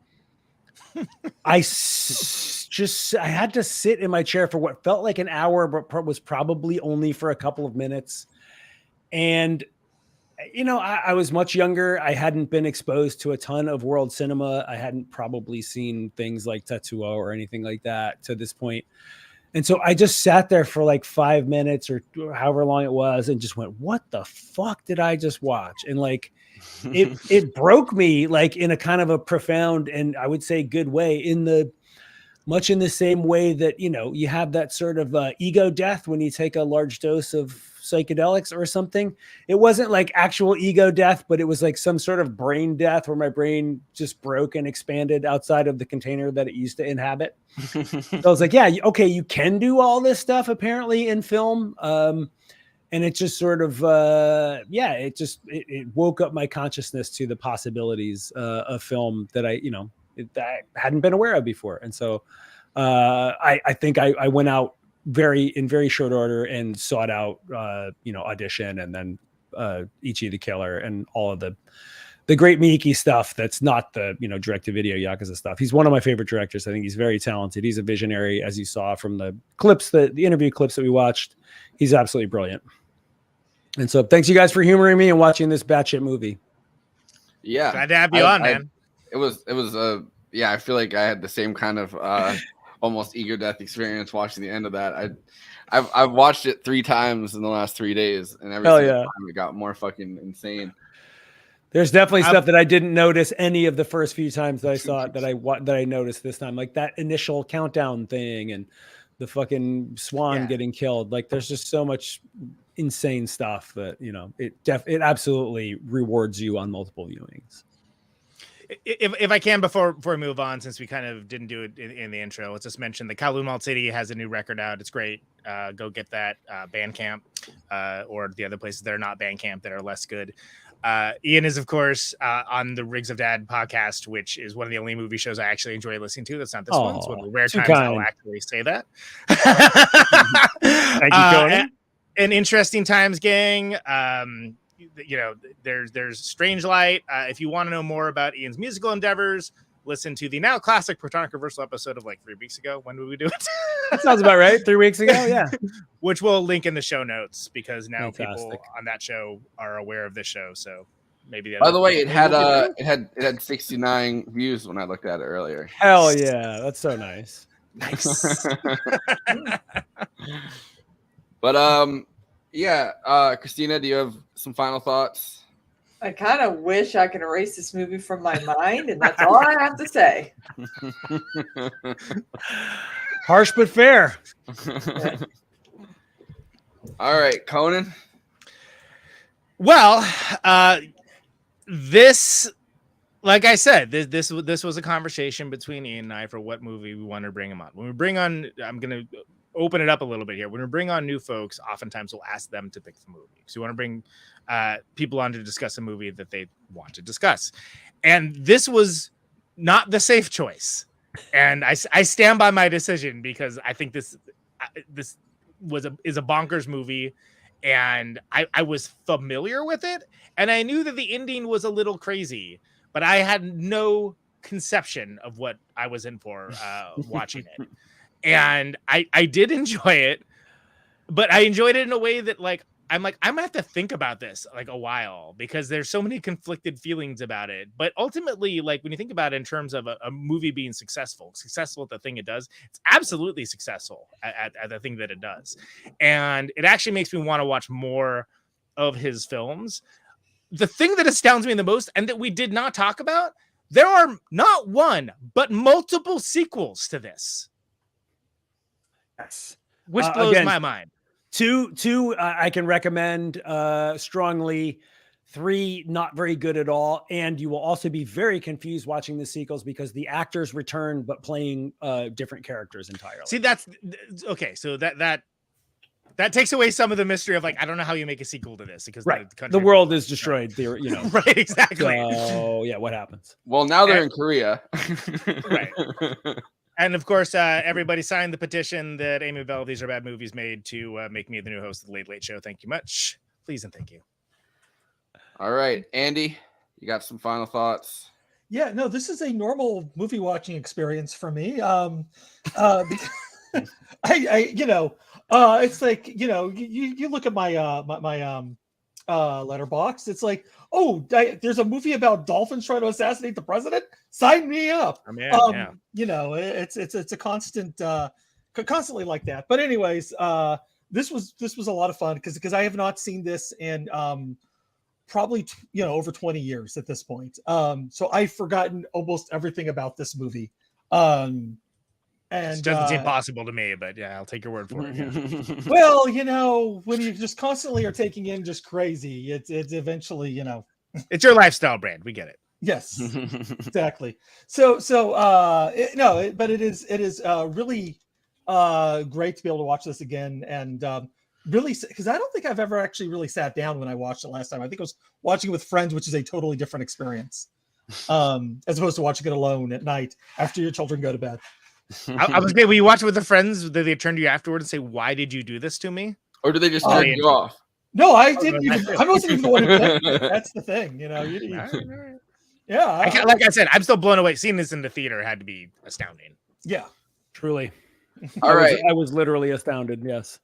S4: I had to sit in my chair for what felt like an hour, but was probably only for a couple of minutes. And, I was much younger. I hadn't been exposed to a ton of world cinema. I hadn't probably seen things like Tetsuo or anything like that to this point. And so I just sat there for like 5 minutes or however long it was and just went, what the fuck did I just watch? And like, it broke me like in a kind of a profound and I would say good way much in the same way that, you have that sort of ego death when you take a large dose of psychedelics or something. It wasn't like actual ego death, but it was like some sort of brain death where my brain just broke and expanded outside of the container that it used to inhabit. So I was like, yeah, okay, you can do all this stuff apparently in film. And it just sort of, it woke up my consciousness to the possibilities of film that I hadn't been aware of before. And so I think I went out in very short order and sought out, Audition and then Ichi the Killer and all of the great Miike stuff. That's not the, direct-to-video Yakuza stuff. He's one of my favorite directors. I think he's very talented. He's a visionary, as you saw from the clips, the interview clips that we watched. He's absolutely brilliant. And so thanks you guys for humoring me and watching this batshit movie.
S3: Yeah.
S2: Glad to have you on, man.
S3: It was I feel like I had the same kind of almost ego death experience watching the end of that. I've watched it 3 times in the last 3 days, and every single time it got more fucking insane.
S4: There's definitely stuff that I didn't notice any of the first few times that I saw it that I noticed this time, like that initial countdown thing and the fucking swan getting killed. Like there's just so much insane stuff that it absolutely rewards you on multiple viewings.
S2: If I can, before we move on, since we kind of didn't do it in the intro, let's just mention the Kowloon Malt City has a new record out. It's great. Go get that. Bandcamp or the other places that are not Bandcamp that are less good. Ian is, of course, on the Rigs of Dad podcast, which is one of the only movie shows I actually enjoy listening to. That's not this one. It's one of the rare times I'll actually say that.
S4: Thank you, Conan.
S2: And interesting times, gang. There's Strange Light. If you want to know more about Ian's musical endeavors, listen to the now classic Protonic Reversal episode of like 3 weeks ago. When did we do it?
S4: That sounds about right. 3 weeks ago, yeah.
S2: Which we'll link in the show notes because now
S4: Fantastic.
S2: People on that show are aware of this show. So maybe.
S3: By the way, it had 69 views when I looked at it earlier.
S4: Hell yeah, that's so nice.
S2: Nice.
S3: But Kristina, do you have some final thoughts?
S6: I kind of wish I could erase this movie from my mind, and that's all I have to say.
S4: Harsh but fair.
S3: All right, Conan.
S2: Well, this, like I said, this was a conversation between Ian and I for what movie we want to bring him on. When we bring on, I'm gonna open it up a little bit here. When we bring on new folks, oftentimes we'll ask them to pick the movie. So we want to bring people on to discuss a movie that they want to discuss. And this was not the safe choice. And I stand by my decision because I think this is a bonkers movie. And I was familiar with it. And I knew that the ending was a little crazy, but I had no conception of what I was in for watching it. And I did enjoy it, but I enjoyed it in a way that I'm gonna have to think about this like a while because there's so many conflicted feelings about it. But ultimately, like when you think about it in terms of a movie being successful at the thing it does, it's absolutely successful at the thing that it does. And it actually makes me want to watch more of his films. the thing that astounds me the most, and that we did not talk about, there are not one, but multiple sequels to this.
S4: Yes.
S2: Which blows my mind.
S4: Two, I can recommend strongly. 3, not very good at all. And you will also be very confused watching the sequels because the actors return, but playing different characters entirely.
S2: See, that's okay. So that takes away some of the mystery of like, I don't know how you make a sequel to this because
S4: the world is destroyed.
S2: Right, exactly.
S4: So yeah, what happens?
S3: Well, now they're in Korea.
S2: Right. And of course, everybody signed the petition that Amy Bell, These Are Bad Movies made to make me the new host of the Late Late Show. Thank you much. Please and thank you.
S3: All right, Andy, you got some final thoughts?
S5: Yeah, no, this is a normal movie watching experience for me. It's like, you look at my letterbox. It's like, there's a movie about dolphins trying to assassinate the president. Sign me up.
S2: Yeah.
S5: It's a constant, constantly like that. But anyways, this was a lot of fun because I have not seen this in probably over 20 years at this point. So I've forgotten almost everything about this movie. And
S2: it doesn't seem possible to me, but yeah, I'll take your word for it. Yeah.
S5: Well, when you just constantly are taking in just crazy, it's eventually,
S2: it's your lifestyle brand. We get it.
S5: Yes, exactly. But it is really great to be able to watch this again and really, because I don't think I've ever actually really sat down when I watched it last time. I think I was watching it with friends, which is a totally different experience, as opposed to watching it alone at night after your children go to bed.
S2: I was when you watch it with the friends, did they turn to you afterward and say, "Why did you do this to me?"
S3: Or do they just turn you off?
S5: No, I didn't even. I wasn't even the one who played it. That's the thing, Yeah,
S2: like I said, I'm still blown away. Seeing this in the theater had to be astounding.
S5: Yeah,
S4: truly.
S3: All right,
S4: I was literally astounded. Yes.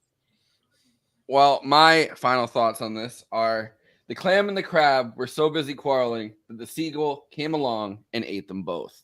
S3: Well, my final thoughts on this are: the clam and the crab were so busy quarreling that the seagull came along and ate them both.